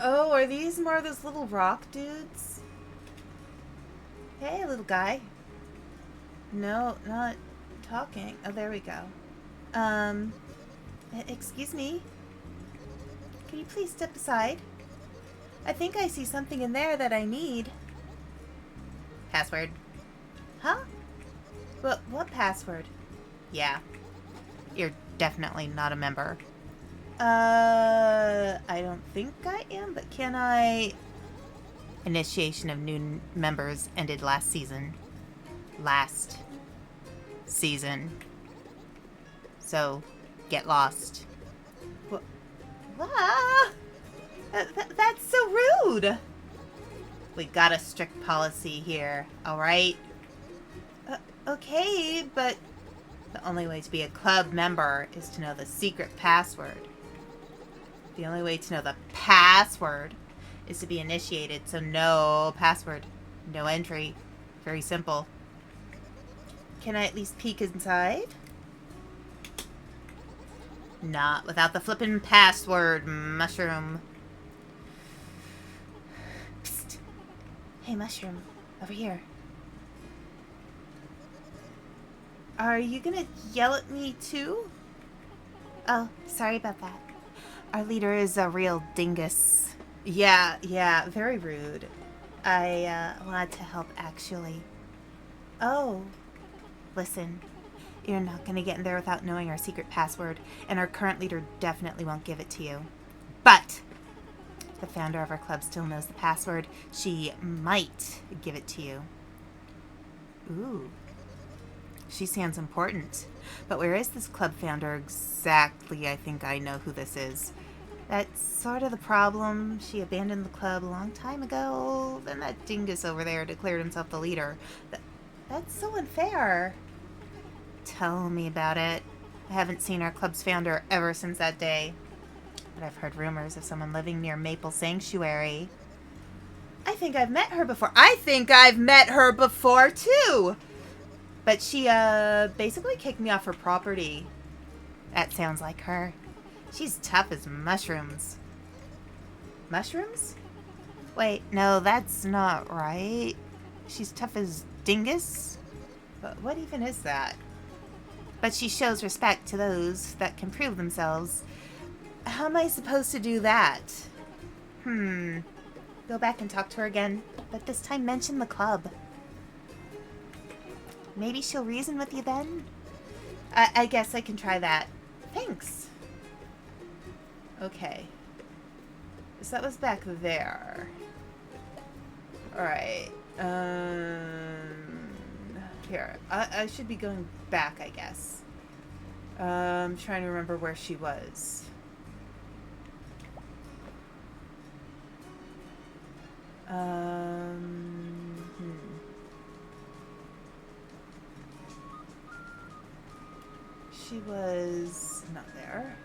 Oh, are these more of those little rock dudes? Hey, little guy. No, not talking. Oh, there we go. Excuse me. Can you please step aside? I think I see something in there that I need. Password. Huh? What password? Yeah. You're definitely not a member. I don't think I am, but can I... Initiation of new members ended last season. Last season. So, get lost. What? That's so rude! We got a strict policy here, alright? Okay, but the only way to be a club member is to know the secret password. The only way to know the password is to be initiated, so no password, no entry. Very simple. Can I at least peek inside? Not without the flippin' password, mushroom. Psst. Hey, mushroom. Over here. Are you gonna yell at me too? Oh, sorry about that. Our leader is a real dingus. Yeah, very rude. I wanted to help, actually. Oh, listen. You're not going to get in there without knowing our secret password, and our current leader definitely won't give it to you. But the founder of our club still knows the password. She might give it to you. Ooh. She sounds important. But where is this club founder exactly? I think I know who this is. That's sort of the problem. She abandoned the club a long time ago. Then that dingus over there declared himself the leader. That's so unfair. Tell me about it. I haven't seen our club's founder ever since that day. But I've heard rumors of someone living near Maple Sanctuary. I think I've met her before. Too! But she, basically kicked me off her property. That sounds like her. She's tough as mushrooms. Mushrooms? Wait, no, that's not right. She's tough as dingus? But what even is that? But she shows respect to those that can prove themselves. How am I supposed to do that? Go back and talk to her again, but this time mention the club. Maybe she'll reason with you then? I guess I can try that. Thanks. Okay. So that was back there. Alright. Here. I should be going back, I guess. I'm trying to remember where she was. She was not there.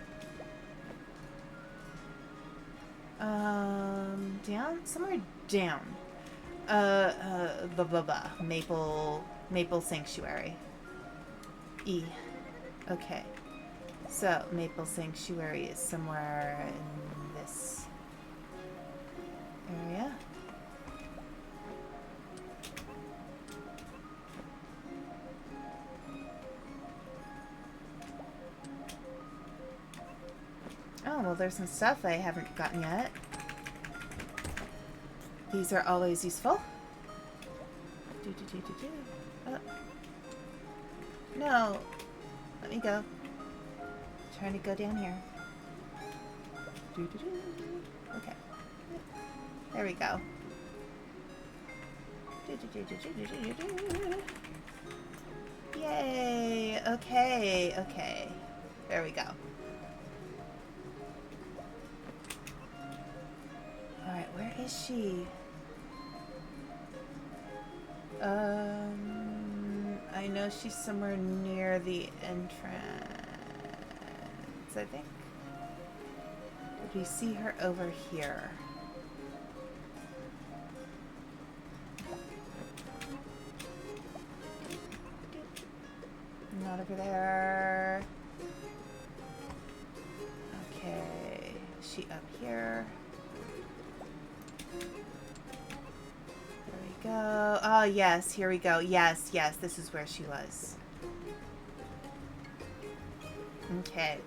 Down? Somewhere down. Blah, blah, blah. Maple Sanctuary. E. Okay. So, Maple Sanctuary is somewhere in this area. Oh, well, there's some stuff I haven't gotten yet. These are always useful. No. Let me go. Trying to go down here. Okay. There we go. Yay. Okay. There we go. Alright, where is she? I know she's somewhere near the entrance, I think. Did we see her over here? Not over there. Okay, is she up here? Go. Oh, yes. Here we go. Yes. This is where she was. Okay.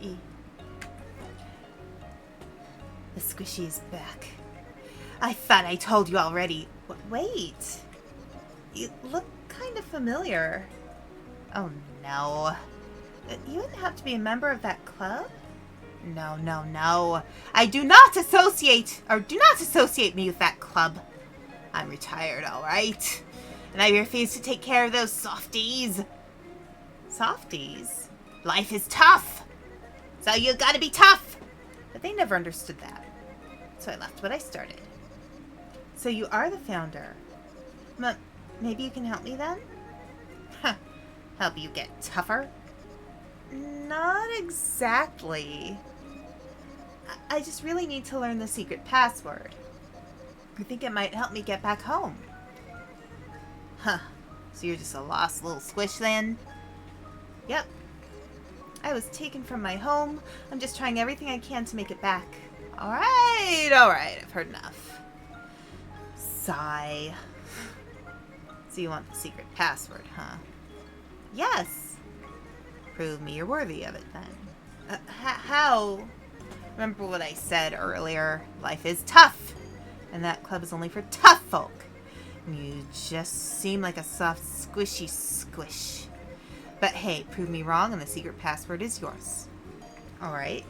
E. The squishy is back. I thought I told you already. Wait. You look kind of familiar. Oh, no. You wouldn't have to be a member of that club? No. I do not associate me with that club. I'm retired, all right? And I refuse to take care of those softies. Softies? Life is tough. So you gotta be tough. But they never understood that. So I left what I started. So you are the founder. Maybe you can help me then? Help you get tougher? Not exactly. I just really need to learn the secret password. I think it might help me get back home. Huh. So you're just a lost little squish then? Yep. I was taken from my home. I'm just trying everything I can to make it back. Alright. I've heard enough. Sigh. So you want the secret password, huh? Yes. Prove me you're worthy of it then. How? Remember what I said earlier. Life is tough. And that club is only for tough folk. You just seem like a soft, squishy squish. But hey, prove me wrong and the secret password is yours. Alright.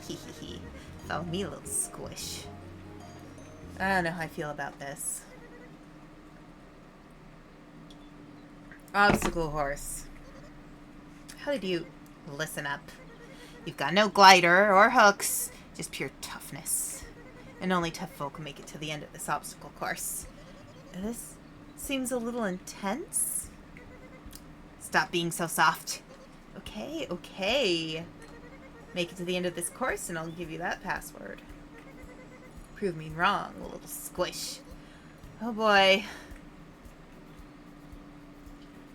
Hee hee hee. Follow me, little squish. I don't know how I feel about this. Obstacle horse. How did you listen up? You've got no glider or hooks, just pure toughness. And only tough folk can make it to the end of this obstacle course. This seems a little intense. Stop being so soft. Okay, okay. Make it to the end of this course and I'll give you that password. Prove me wrong, little squish. Oh boy.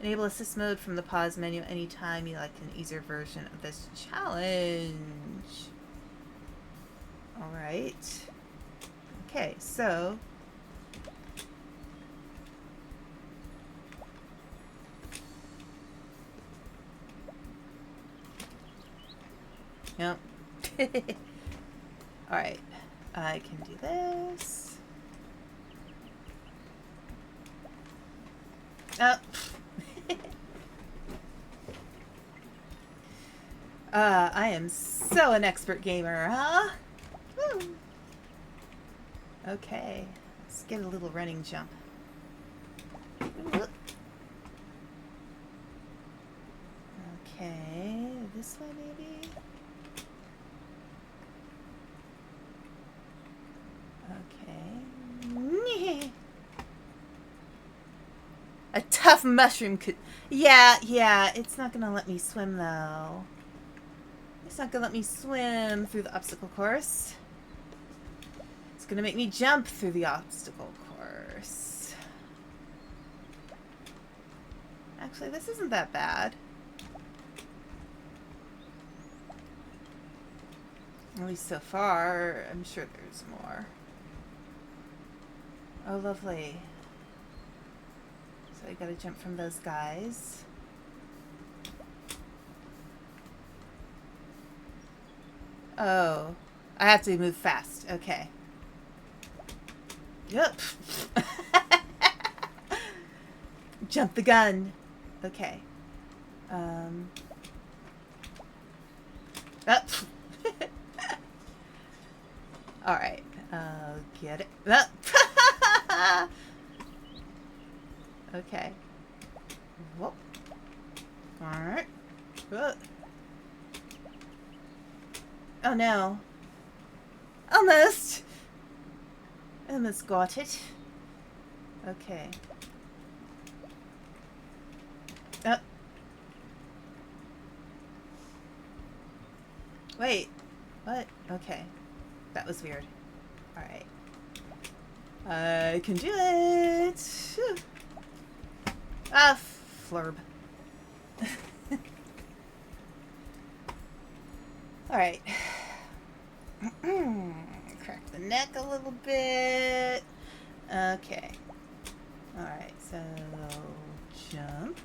Enable assist mode from the pause menu anytime you like an easier version of this challenge. Alright. Okay, so... Yep. Alright. I can do this. Oh. I am so an expert gamer, huh? Woo. Okay. Let's get a little running jump. Okay. This way, maybe? Okay. A tough mushroom could... Yeah, it's not gonna let me swim, though. It's not gonna let me swim through the obstacle course. It's gonna make me jump through the obstacle course. Actually, this isn't that bad. At least so far. I'm sure there's more. Oh, lovely. So I gotta jump from those guys. Oh. I have to move fast. Okay. Yep. Jump the gun. Okay. Up. Alright. I'll get it. Up. Okay. Whoop. Alright. Oh no. Almost. Almost got it. Okay. Oh. Wait. What? Okay. That was weird. Alright. I can do it! Whew. Ah, flurb. Alright. Crack the neck a little bit. Okay. Alright, so jump,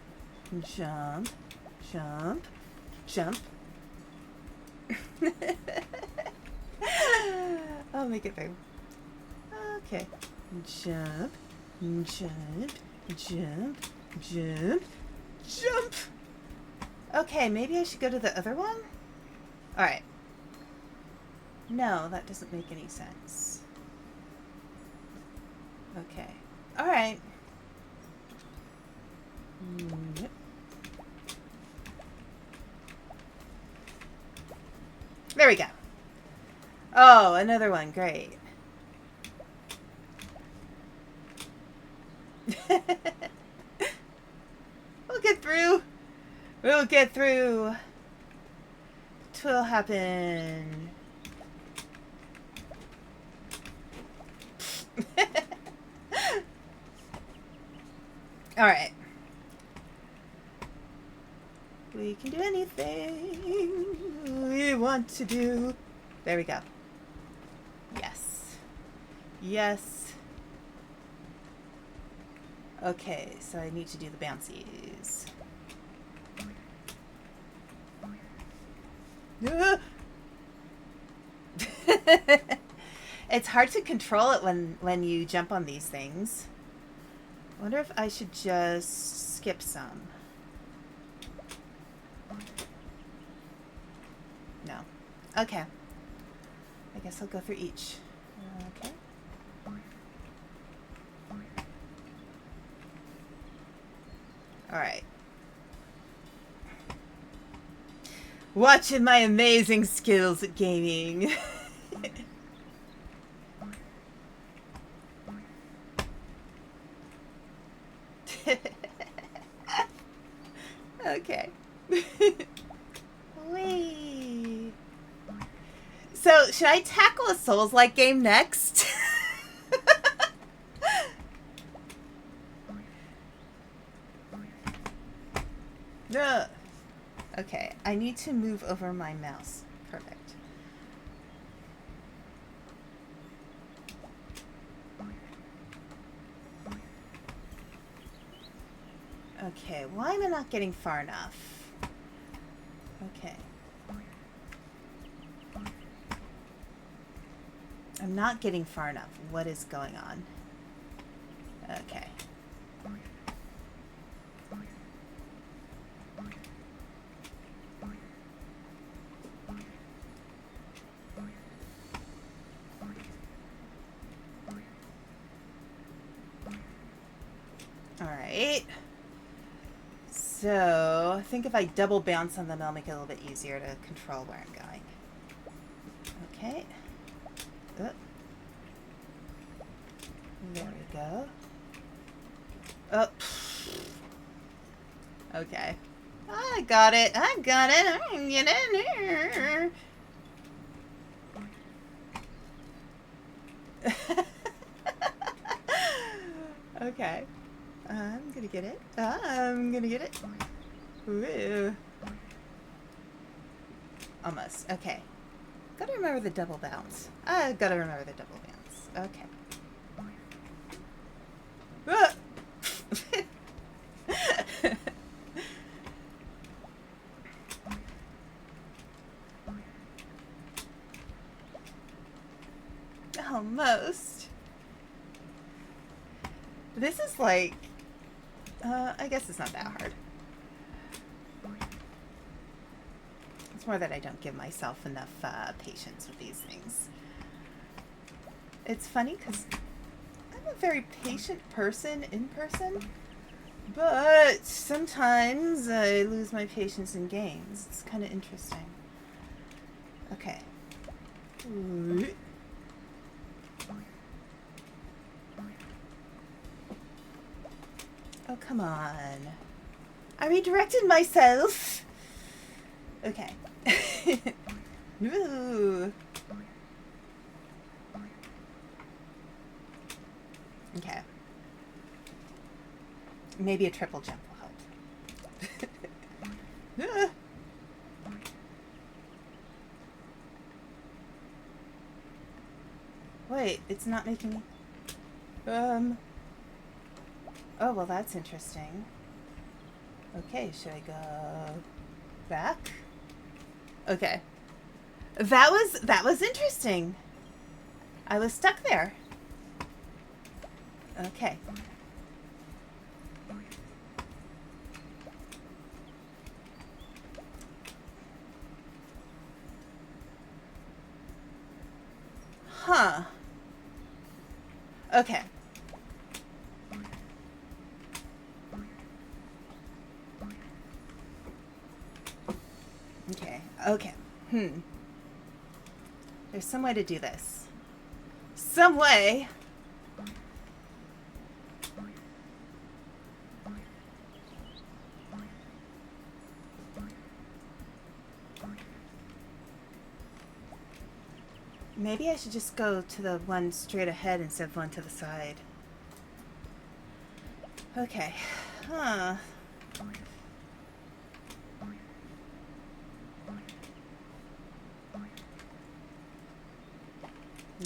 jump, jump, jump. I'll make it through. Okay. Jump, jump, jump, jump, jump. Okay, maybe I should go to the other one? Alright. No, that doesn't make any sense. Okay. Alright. Yep. There we go. Oh, another one. Great. We'll get through. We'll get through. Twill happen. Alright. We can do anything we want to do. There we go. Yes. Yes. Okay, so I need to do the bouncies. It's hard to control it when you jump on these things. I wonder if I should just skip some. No. Okay. I guess I'll go through each. Okay. Alright. Watching my amazing skills at gaming. Okay. Whee. So, should I tackle a Souls-like game next? Ugh. Okay, I need to move over my mouse. Perfect. Okay, why am I not getting far enough? Okay. I'm not getting far enough. What is going on? Okay. Alright. So, I think if I double bounce on them, it'll make it a little bit easier to control where I'm going. Okay. There we go. Oh. Okay. I got it. I got it. I can get in here. Okay. I'm gonna get it. I'm gonna get it. Woo. Almost. Okay. Gotta remember the double bounce. I gotta remember the double bounce. Okay. Ah! Almost. This is like, I guess it's not that hard. It's more that I don't give myself enough patience with these things. It's funny because I'm a very patient person in person, but sometimes I lose my patience in games. It's kind of interesting. Okay. Oh, come on. I redirected myself. Okay. Ooh. Okay. Maybe a triple jump will help. Wait, it's not making... Oh, well, that's interesting. Okay, should I go back? Okay. That was interesting. I was stuck there. Okay. Huh. Okay. Okay. Okay. There's some way to do this. Some way. Maybe I should just go to the one straight ahead instead of one to the side. Okay. Huh.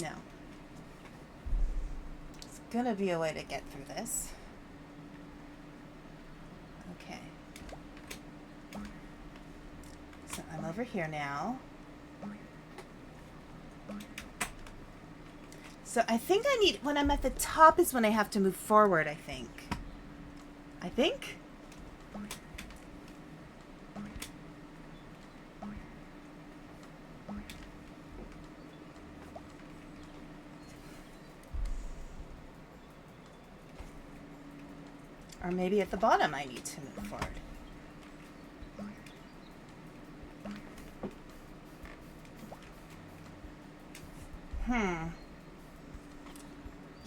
No. It's gonna be a way to get through this. Okay. So I'm over here now. So I think I need, when I'm at the top is when I have to move forward, I think. Or maybe at the bottom I need to move forward.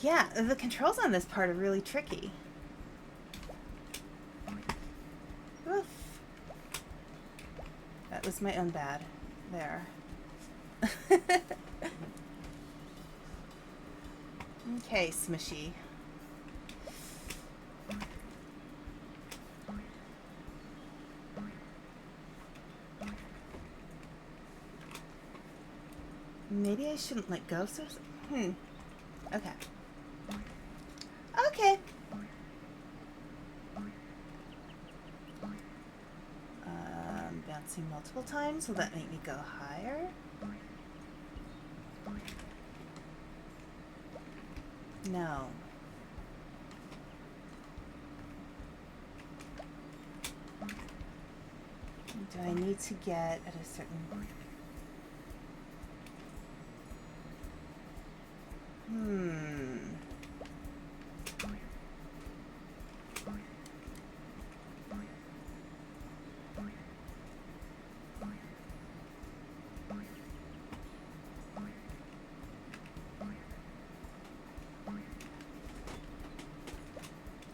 Yeah, the controls on this part are really tricky. Oof. That was my own bad. There. Okay, Smushi. Maybe I shouldn't let go. So, okay. Okay. Bouncing multiple times. Will that make me go higher? No. Do I need to get at a certain...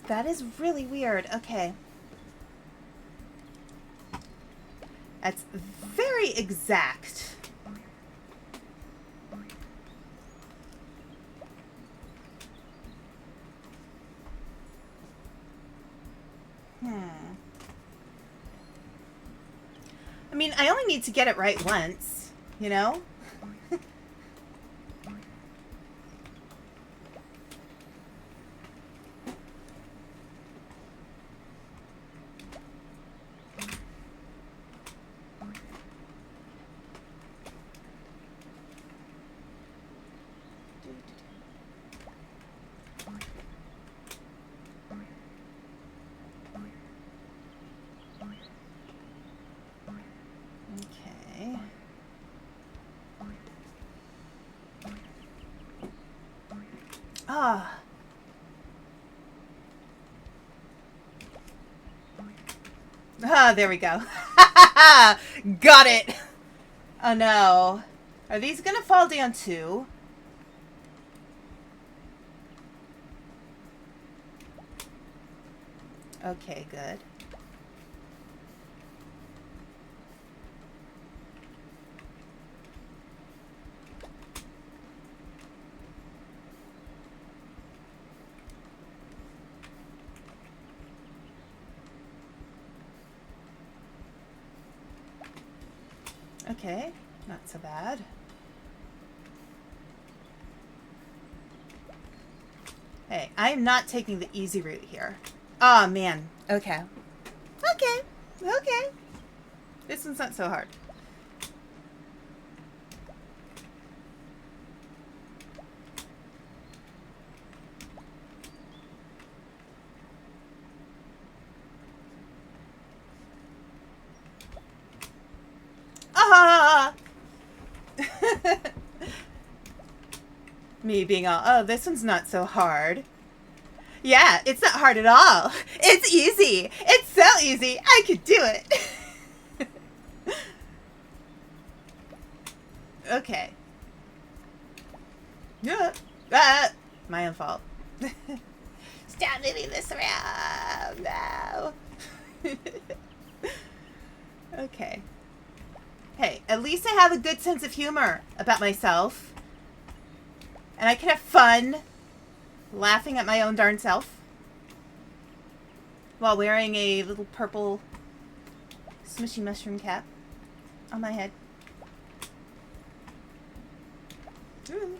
That is really weird. Okay. That's very exact. I mean, I only need to get it right once, you know? Okay. Ah. Ah, there we go. Got it. Oh no. Are these gonna fall down too? Okay, good. Okay, not so bad. Hey, I'm not taking the easy route here. Oh, man. Okay. Okay. Okay. This one's not so hard. Ah! Me being all, oh, this one's not so hard. Yeah, it's not hard at all. It's easy. It's so easy. I could do it. Okay. Yeah. Ah, my own fault. Stop moving this around. No. Okay. Hey, at least I have a good sense of humor about myself. And I can have fun laughing at my own darn self while wearing a little purple smushy mushroom cap on my head. Ooh.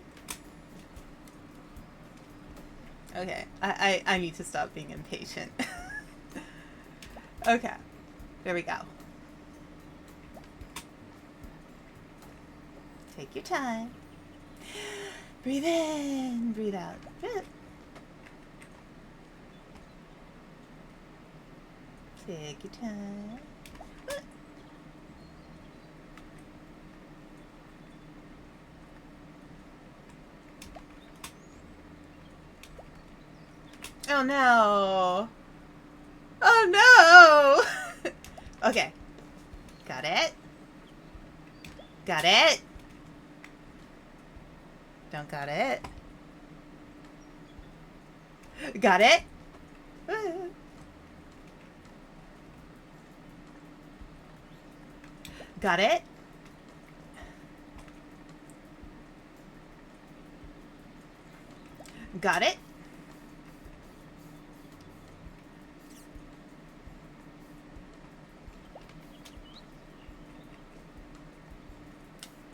Okay, I need to stop being impatient. Okay, there we go. Take your time. Breathe in, breathe out. Take your time. Oh no. Oh no. Okay. Got it. Got it. Don't got it. Got it. Got it. Got it.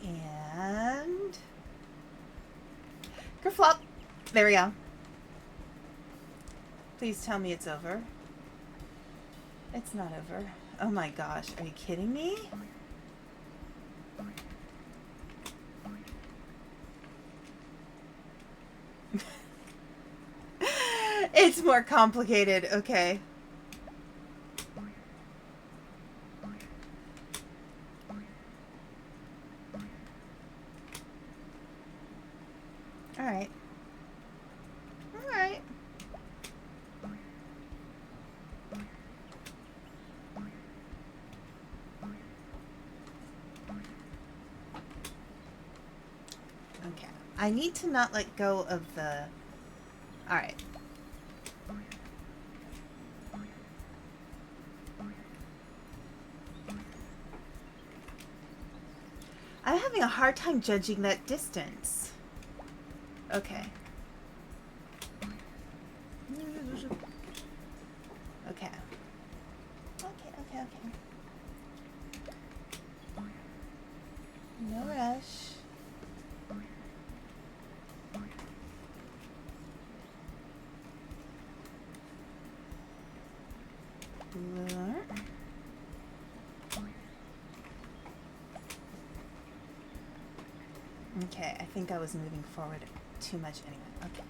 And kerflop. There we go. Please tell me it's over. It's not over. Oh my gosh, are you kidding me? It's more complicated. Okay. All right. All right. Okay. I need to not let go of the... All right. I'm having a hard time judging that distance. Okay. Okay. Okay. No rush. Lure. Okay, I think I was moving forward too much anyway. Okay.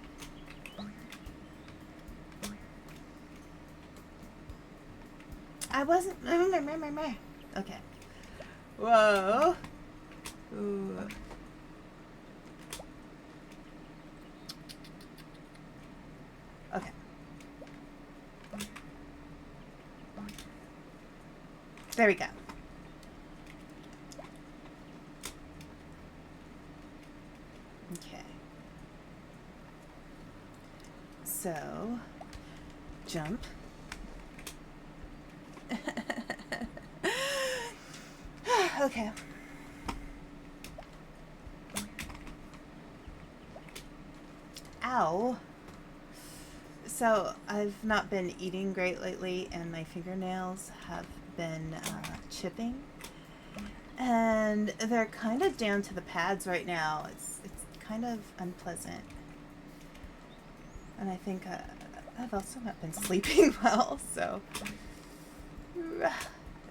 I wasn't... Okay. Whoa. Ooh. Okay. There we go. Okay. So, jump. Okay. Ow. So, I've not been eating great lately, and my fingernails have been chipping. And they're kind of down to the pads right now. It's kind of unpleasant. And I think I've also not been sleeping well, so... There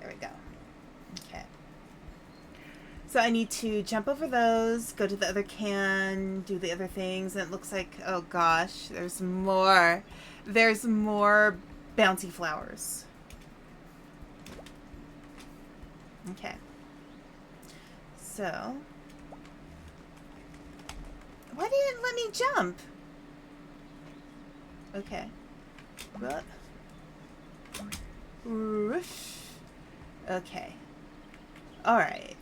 we go. Okay. So I need to jump over those, go to the other can, do the other things, and it looks like, oh gosh, there's more. There's more bouncy flowers. Okay. So, why didn't it let me jump? Okay. What? Okay. Alright.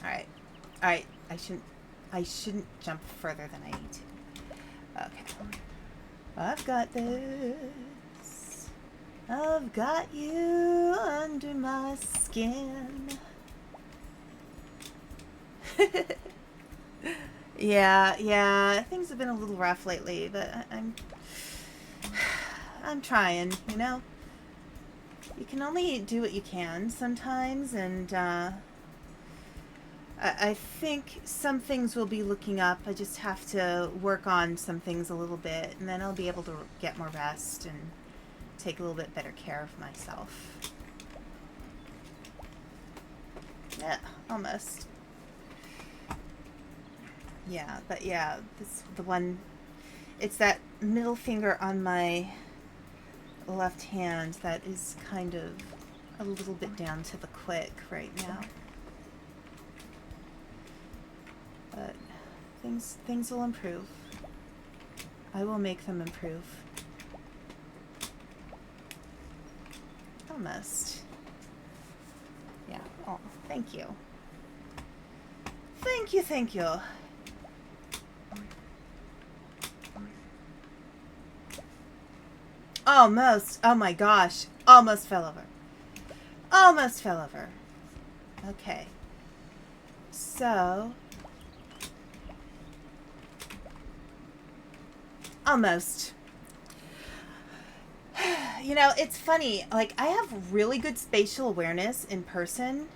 Alright. Alright. I shouldn't jump further than I need to. Okay. I've got this. I've got you under my skin. Yeah, things have been a little rough lately, but I'm trying, you know? You can only do what you can sometimes, and I think some things will be looking up. I just have to work on some things a little bit, and then I'll be able to get more rest and take a little bit better care of myself. Yeah, almost. Yeah, but yeah, this the one. It's that middle finger on my left hand that is kind of a little bit down to the quick right now. But things will improve. I will make them improve. Almost. Yeah. Oh, thank you. Thank you, thank you. Almost. Oh my gosh. Almost fell over. Almost fell over. Okay. So. Almost. You know, it's funny. Like, I have really good spatial awareness in person.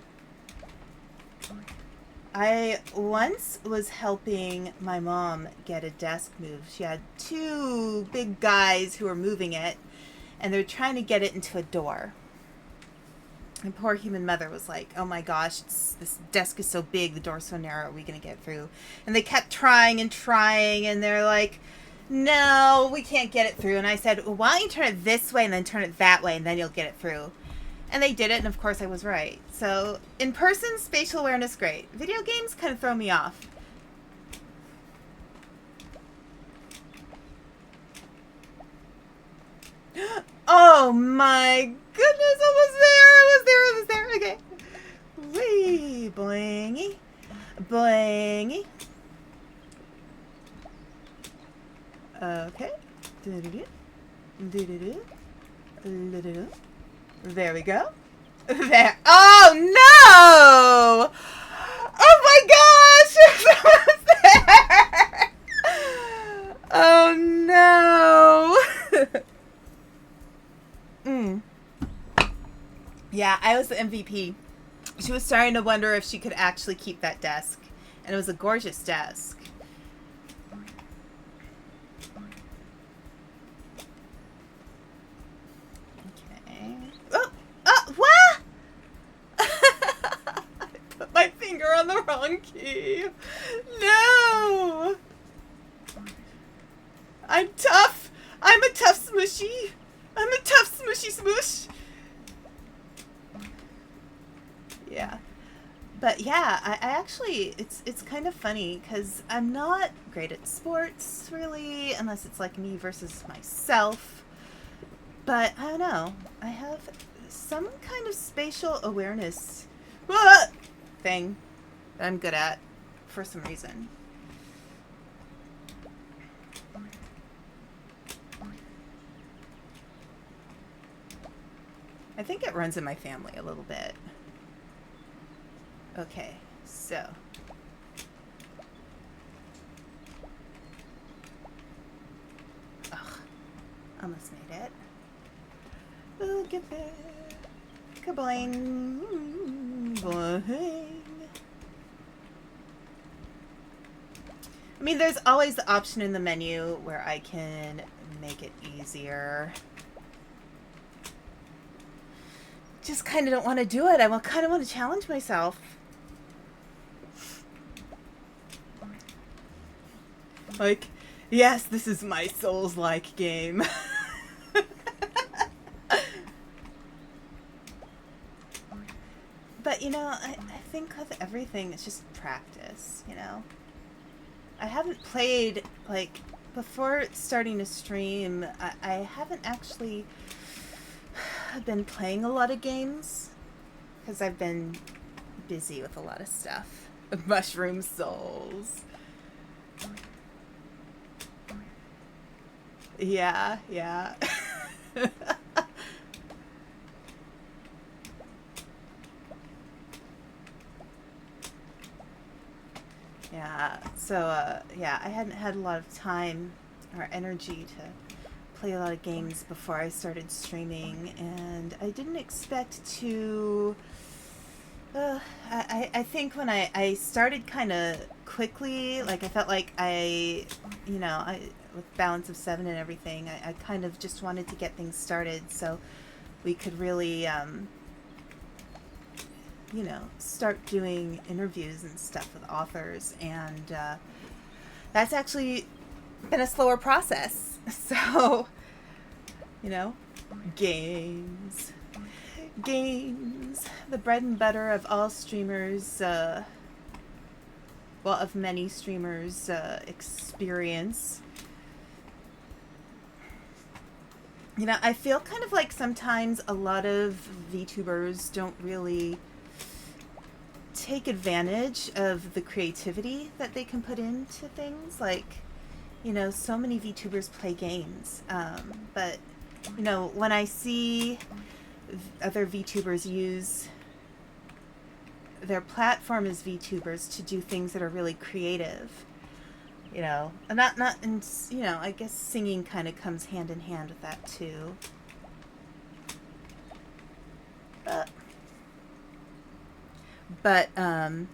I once was helping my mom get a desk moved. She had two big guys who were moving it, and they're trying to get it into a door. And poor human mother was like, oh my gosh, this desk is so big, the door's so narrow, are we going to get through? And they kept trying, and they're like, no, we can't get it through. And I said, well, why don't you turn it this way and then turn it that way, and then you'll get it through. And they did it, and of course I was right. So, in person, spatial awareness, great. Video games kind of throw me off. Oh my goodness, almost there. Okay. Wee, boingy. Boingy. Okay. There we go. There. Oh no! Oh my gosh! Oh no! Yeah, I was the MVP. She was starting to wonder if she could actually keep that desk. And it was a gorgeous desk. Okay. Oh, what? I put my finger on the wrong key. No! I'm tough. I'm a tough smushy. I'm a tough smushy smoosh. Yeah. But yeah, I actually, it's kind of funny because I'm not great at sports, really, unless it's like me versus myself. But I don't know. I have some kind of spatial awareness thing that I'm good at for some reason. I think it runs in my family a little bit. Okay, so. Ugh, almost made it. We'll get there. Kaboing. Boing. I mean, there's always the option in the menu where I can make it easier. Just kind of don't want to do it. I kind of want to challenge myself. Like, yes, this is my Souls-like game. But, you know, I think with everything, it's just practice, you know? I haven't played, like, before starting to stream, I haven't actually been playing a lot of games. Because I've been busy with a lot of stuff. Mushroom Souls. Yeah, yeah. Yeah, so, yeah, I hadn't had a lot of time or energy to play a lot of games before I started streaming, and I didn't expect to... I think when I started kind of quickly, like, I felt like you know, with Balance of 7 and everything, I kind of just wanted to get things started so we could really, you know, start doing interviews and stuff with authors, and that's actually been a slower process. So, you know, games, the bread and butter of all streamers, well, of many streamers' experience. You know, I feel kind of like sometimes a lot of VTubers don't really take advantage of the creativity that they can put into things. Like, you know, so many VTubers play games, but, you know, when I see other VTubers use their platform as VTubers to do things that are really creative, you know, and and you know, I guess singing kind of comes hand in hand with that too. But no,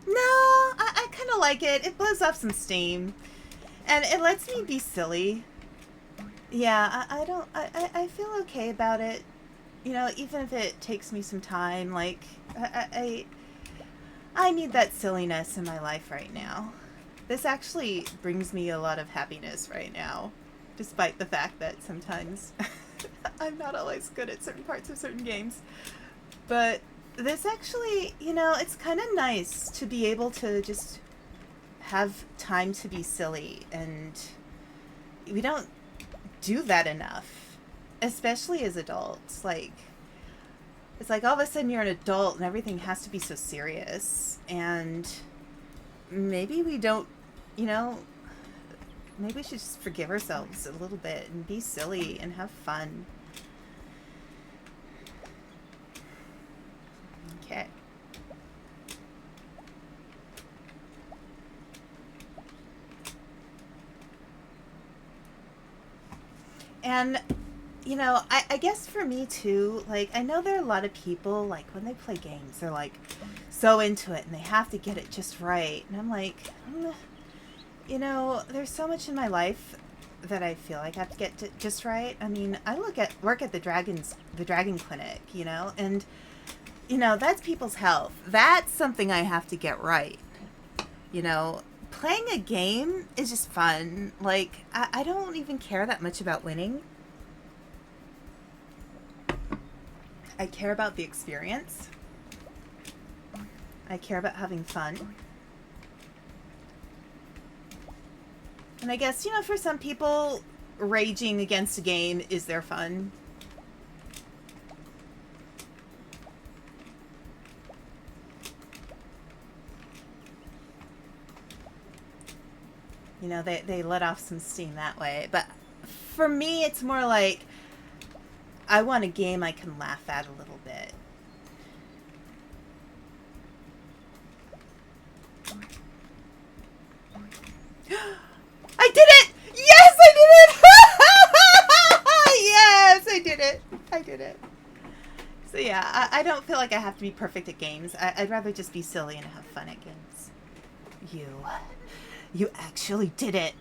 I kind of like it. It blows off some steam, and it lets me be silly. Yeah, I feel okay about it. You know, even if it takes me some time, like, I need that silliness in my life right now. This actually brings me a lot of happiness right now, despite the fact that sometimes I'm not always good at certain parts of certain games. But this actually, you know, it's kind of nice to be able to just have time to be silly, and we don't do that enough, especially as adults. Like, it's like all of a sudden you're an adult and everything has to be so serious, and maybe we don't, you know, maybe we should just forgive ourselves a little bit and be silly and have fun. Okay. And, you know, I guess for me too, like, I know there are a lot of people, like, when they play games, they're, like, so into it and they have to get it just right. And I'm like, you know, there's so much in my life that I feel like I have to get just right. I mean, I work at the Dragon Clinic, you know, and, you know, that's people's health. That's something I have to get right. You know, playing a game is just fun. Like, I don't even care that much about winning. I care about the experience. I care about having fun. And I guess, you know, for some people, raging against a game is their fun. You know, they let off some steam that way. But for me, it's more like I want a game I can laugh at a little bit. I did it! Yes, I did it! Yes, I did it. I did it. So yeah, I don't feel like I have to be perfect at games. I'd rather just be silly and have fun at games. You actually did it.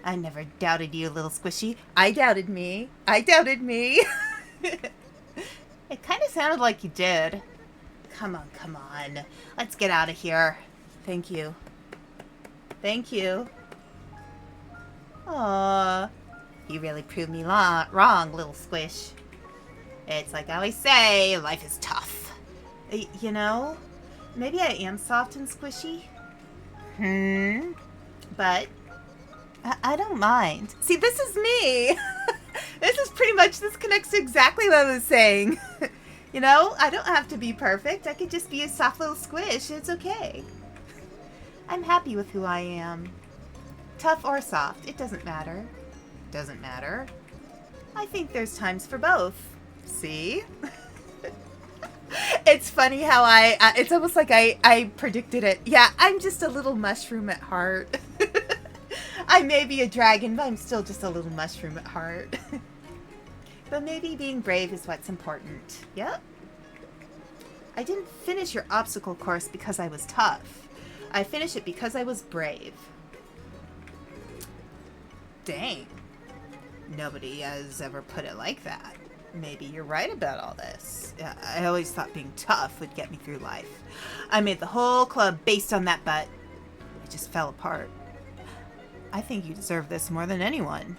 I never doubted you, little squishy. I doubted me. I doubted me. It kind of sounded like you did. Come on, come on. Let's get out of here. Thank you. Thank you. Aww. You really proved me wrong, little squish. It's like I always say, life is tough. You know, maybe I am soft and squishy. But I don't mind. See, this is me. This connects to exactly what I was saying. You know, I don't have to be perfect. I could just be a soft little squish. It's okay. I'm happy with who I am. Tough or soft, it doesn't matter. Doesn't matter. I think there's times for both. See? It's funny how it's almost like I predicted it. Yeah, I'm just a little mushroom at heart. I may be a dragon, but I'm still just a little mushroom at heart. But maybe being brave is what's important. Yep. I didn't finish your obstacle course because I was tough. I finished it because I was brave. Dang. Nobody has ever put it like that. Maybe you're right about all this. I always thought being tough would get me through life. I made the whole club based on that, but it just fell apart. I think you deserve this more than anyone.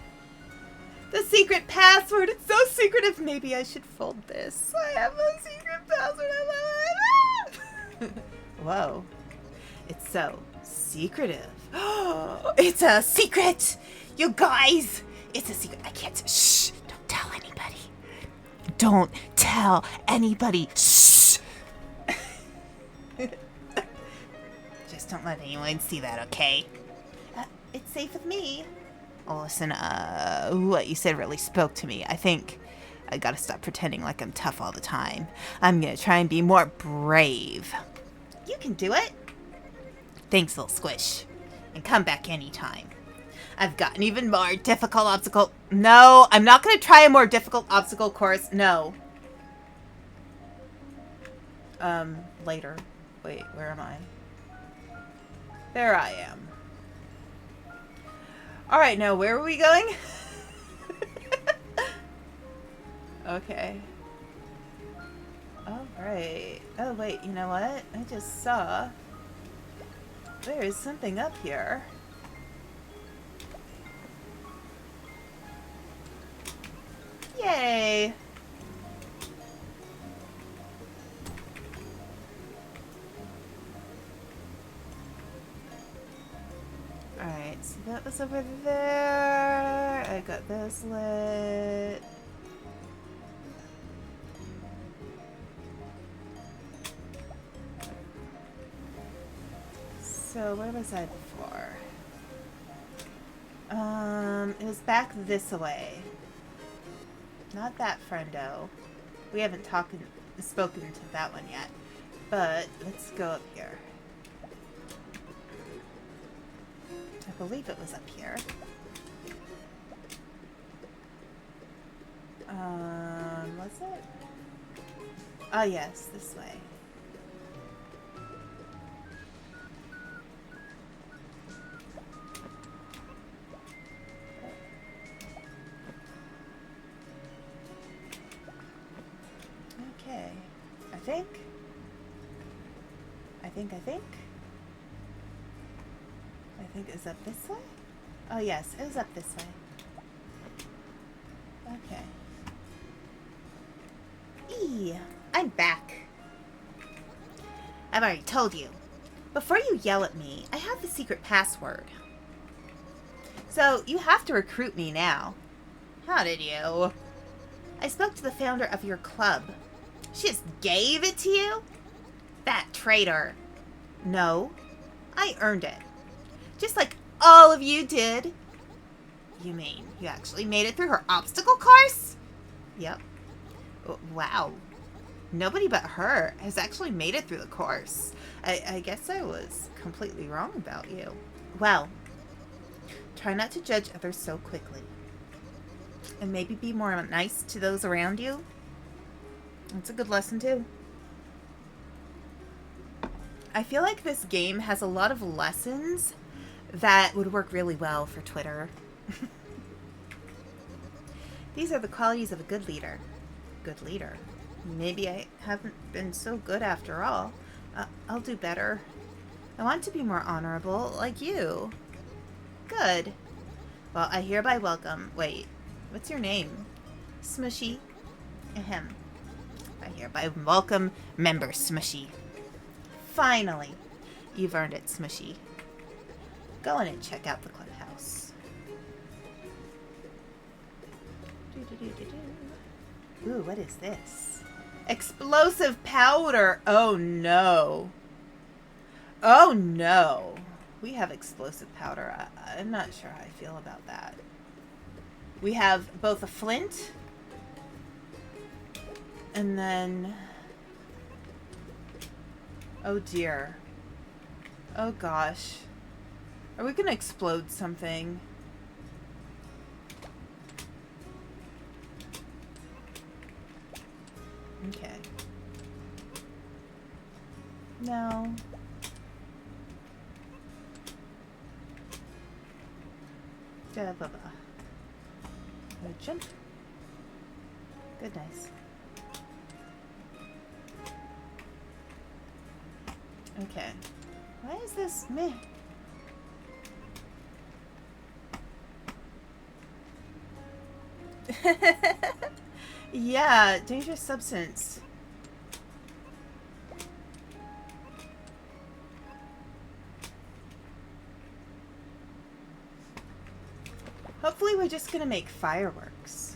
The secret password! It's so secretive! Maybe I should fold this. I have a secret password. Whoa. It's so secretive. It's a secret! You guys! It's a secret. I can't. Shh! Don't tell anybody. Don't tell anybody. Shh! Just don't let anyone see that, okay? It's safe with me. Oh, listen, what you said really spoke to me. I think I gotta stop pretending like I'm tough all the time. I'm gonna try and be more brave. You can do it. Thanks, little squish. And come back anytime. I've got an even more difficult obstacle. No, I'm not gonna try a more difficult obstacle course. No. Later. Wait, where am I? There I am. Alright, now where are we going? Okay. Alright. Oh, wait, you know what? I just saw there is something up here. Yay! Alright, so that was over there. I got this lit. So where was I before? It was back this way. Not that friendo. We haven't spoken to that one yet. But let's go up here. I believe it was up here. Was it? Oh yes, this way. Okay. I think it's up this way? Oh yes, it was up this way. Okay. I'm back. I've already told you. Before you yell at me, I have the secret password. So you have to recruit me now. How did you? I spoke to the founder of your club. She just gave it to you? That traitor. No, I earned it. Just like all of you did. You mean you actually made it through her obstacle course? Yep. Wow. Nobody but her has actually made it through the course. I guess I was completely wrong about you. Well, try not to judge others so quickly. And maybe be more nice to those around you. That's a good lesson too. I feel like this game has a lot of lessons that would work really well for Twitter. These are the qualities of a good leader. Good leader. Maybe I haven't been so good after all. I'll do better. I want to be more honorable, like you. Good. Well, I hereby welcome... Wait, what's your name? Smushi? Ahem. I hereby welcome member Smushi. Finally. You've earned it, Smushi. Go in and check out the clubhouse. Ooh, what is this? Explosive powder! Oh no. Oh no. We have explosive powder. I'm not sure how I feel about that. We have both a flint and then... Oh dear. Oh gosh. Are we gonna explode something? Okay. No. Jump. Goodness. Okay. Why is this meh? Yeah, dangerous substance. Hopefully we're just gonna make fireworks.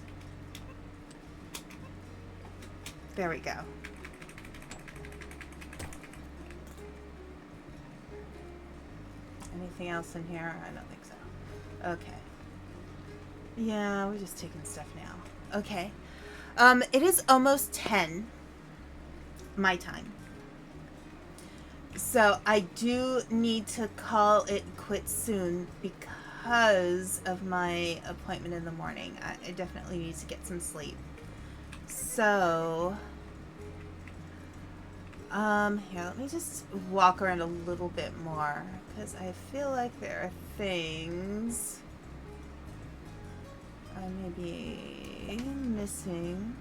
There we go. Anything else in here? I don't think so. Okay. Yeah, we're just taking stuff now. Okay. It is almost 10 my time. So I do need to call it quits soon because of my appointment in the morning. I definitely need to get some sleep. So, here, let me just walk around a little bit more because I feel like there are things I may be missing.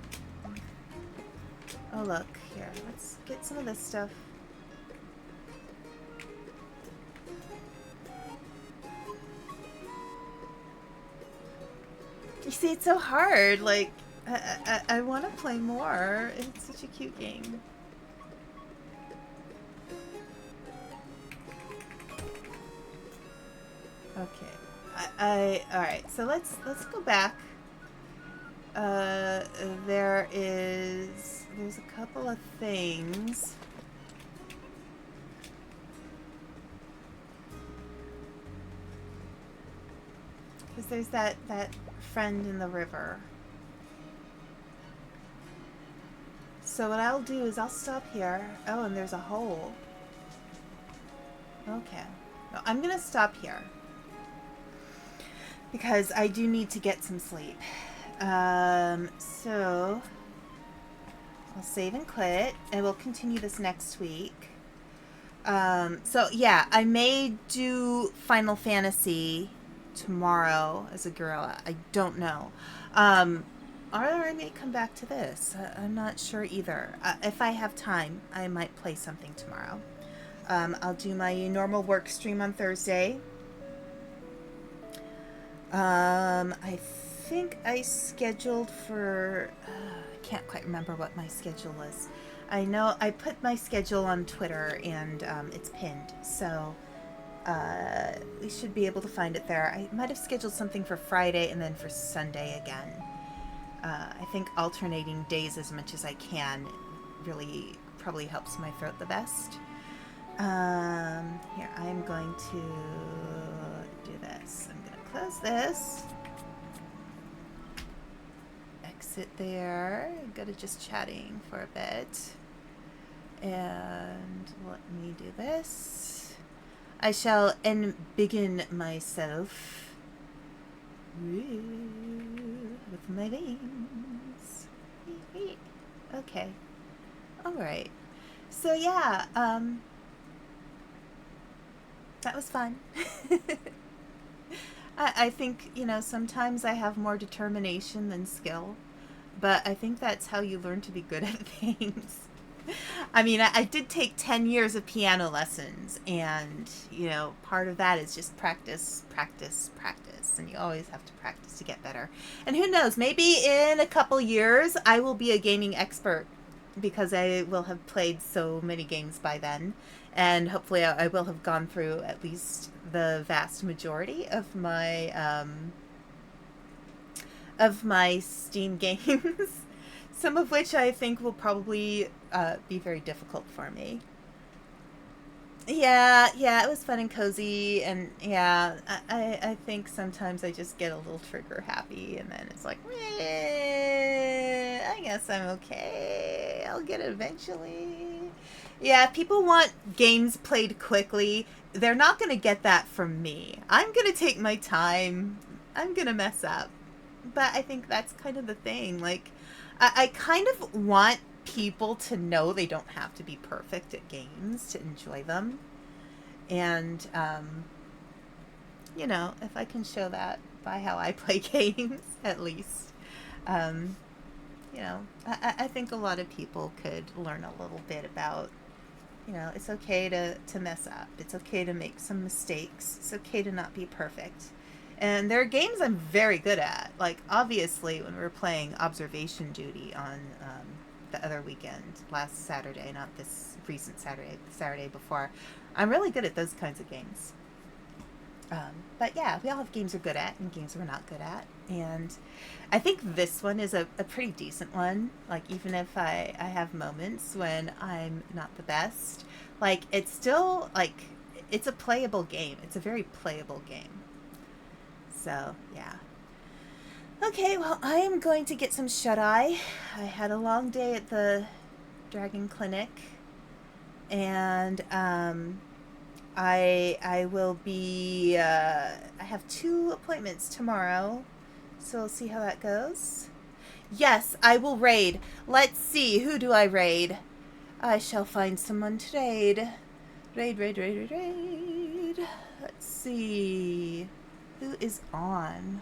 Oh, look, here, let's get some of this stuff. You see, it's so hard. Like, I want to play more. It's such a cute game. Okay. All right. So let's go back. There's a couple of things. Because there's that friend in the river. So what I'll do is I'll stop here. Oh, and there's a hole. Okay. No, I'm gonna stop here. Because I do need to get some sleep. So I'll save and quit, and we'll continue this next week. So yeah, I may do Final Fantasy tomorrow as a girl. I don't know. Or I may come back to this. I'm not sure either. If I have time, I might play something tomorrow. I'll do my normal work stream on Thursday. I think I scheduled for... I can't quite remember what my schedule was. I know I put my schedule on Twitter, and it's pinned. So we should be able to find it there. I might have scheduled something for Friday and then for Sunday again. I think alternating days as much as I can really probably helps my throat the best. Here, I'm going to do this. I'm going to close this. Exit there. Go to just chatting for a bit. And let me do this. I shall embiggen myself with my veins. Okay. Alright. So yeah, that was fun. I think, you know, sometimes I have more determination than skill, but I think that's how you learn to be good at things. I mean, I did take 10 years of piano lessons, and, you know, part of that is just practice, practice, practice, and you always have to practice to get better. And who knows, maybe in a couple years I will be a gaming expert because I will have played so many games by then, and hopefully I will have gone through at least the vast majority of my Steam games. Some of which I think will probably be very difficult for me. Yeah, it was fun and cozy, and yeah, I think sometimes I just get a little trigger happy, and then it's like, I guess I'm okay. I'll get it eventually. Yeah, if people want games played quickly, they're not going to get that from me. I'm going to take my time. I'm going to mess up. But I think that's kind of the thing. Like, I kind of want people to know they don't have to be perfect at games to enjoy them. And, you know, if I can show that by how I play games, at least, you know, I think a lot of people could learn a little bit about, you know, it's okay to mess up. It's okay to make some mistakes. It's okay to not be perfect. And there are games I'm very good at. Like, obviously, when we were playing Observation Duty on the other weekend, last Saturday, not this recent Saturday, the Saturday before, I'm really good at those kinds of games. But yeah, we all have games we're good at and games we're not good at. And I think this one is a pretty decent one. Like, even if I have moments when I'm not the best, like, it's still, like, it's a playable game. It's a very playable game. So, yeah. Okay, well, I am going to get some shut-eye. I had a long day at the Dragon Clinic. And, I will be I have 2 appointments tomorrow, so we'll see how that goes. Yes, I will raid. Let's see, who do I raid? I shall find someone to raid. Raid. Let's see. Who is on?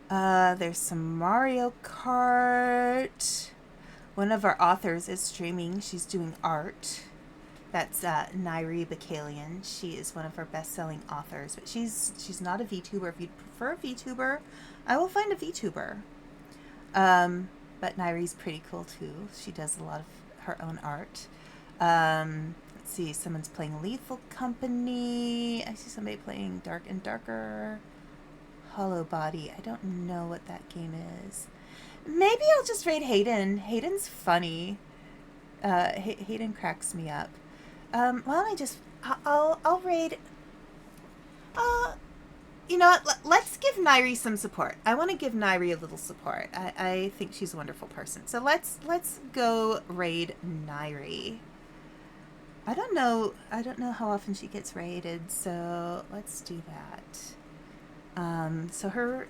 There's some Mario Kart. One of our authors is streaming. She's doing art. That's Nairi Bakalian. She is one of our best-selling authors, but she's not a VTuber. If you'd prefer a VTuber, I will find a VTuber. But Nairi's pretty cool too. She does a lot of her own art. Let's see. Someone's playing Lethal Company. I see somebody playing Dark and Darker. Hollow Body. I don't know what that game is. Maybe I'll just raid Hayden. Hayden's funny. Hayden cracks me up. Why don't I just... I'll raid... You know what? Let's give Nairi some support. I want to give Nairi a little support. I think she's a wonderful person. So let's go raid Nairi. I don't know how often she gets raided, so let's do that. So her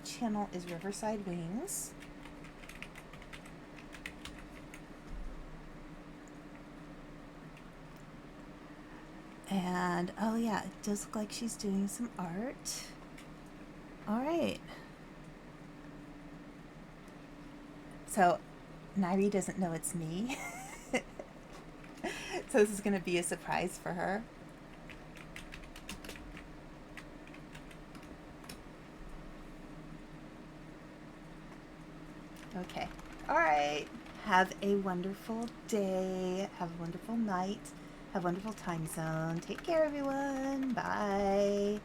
channel is Riverside Wings. And oh yeah, it does look like she's doing some art. All right. So Nairi doesn't know it's me. So this is going to be a surprise for her. Okay. All right. Have a wonderful day. Have a wonderful night. Have a wonderful time zone. Take care, everyone. Bye.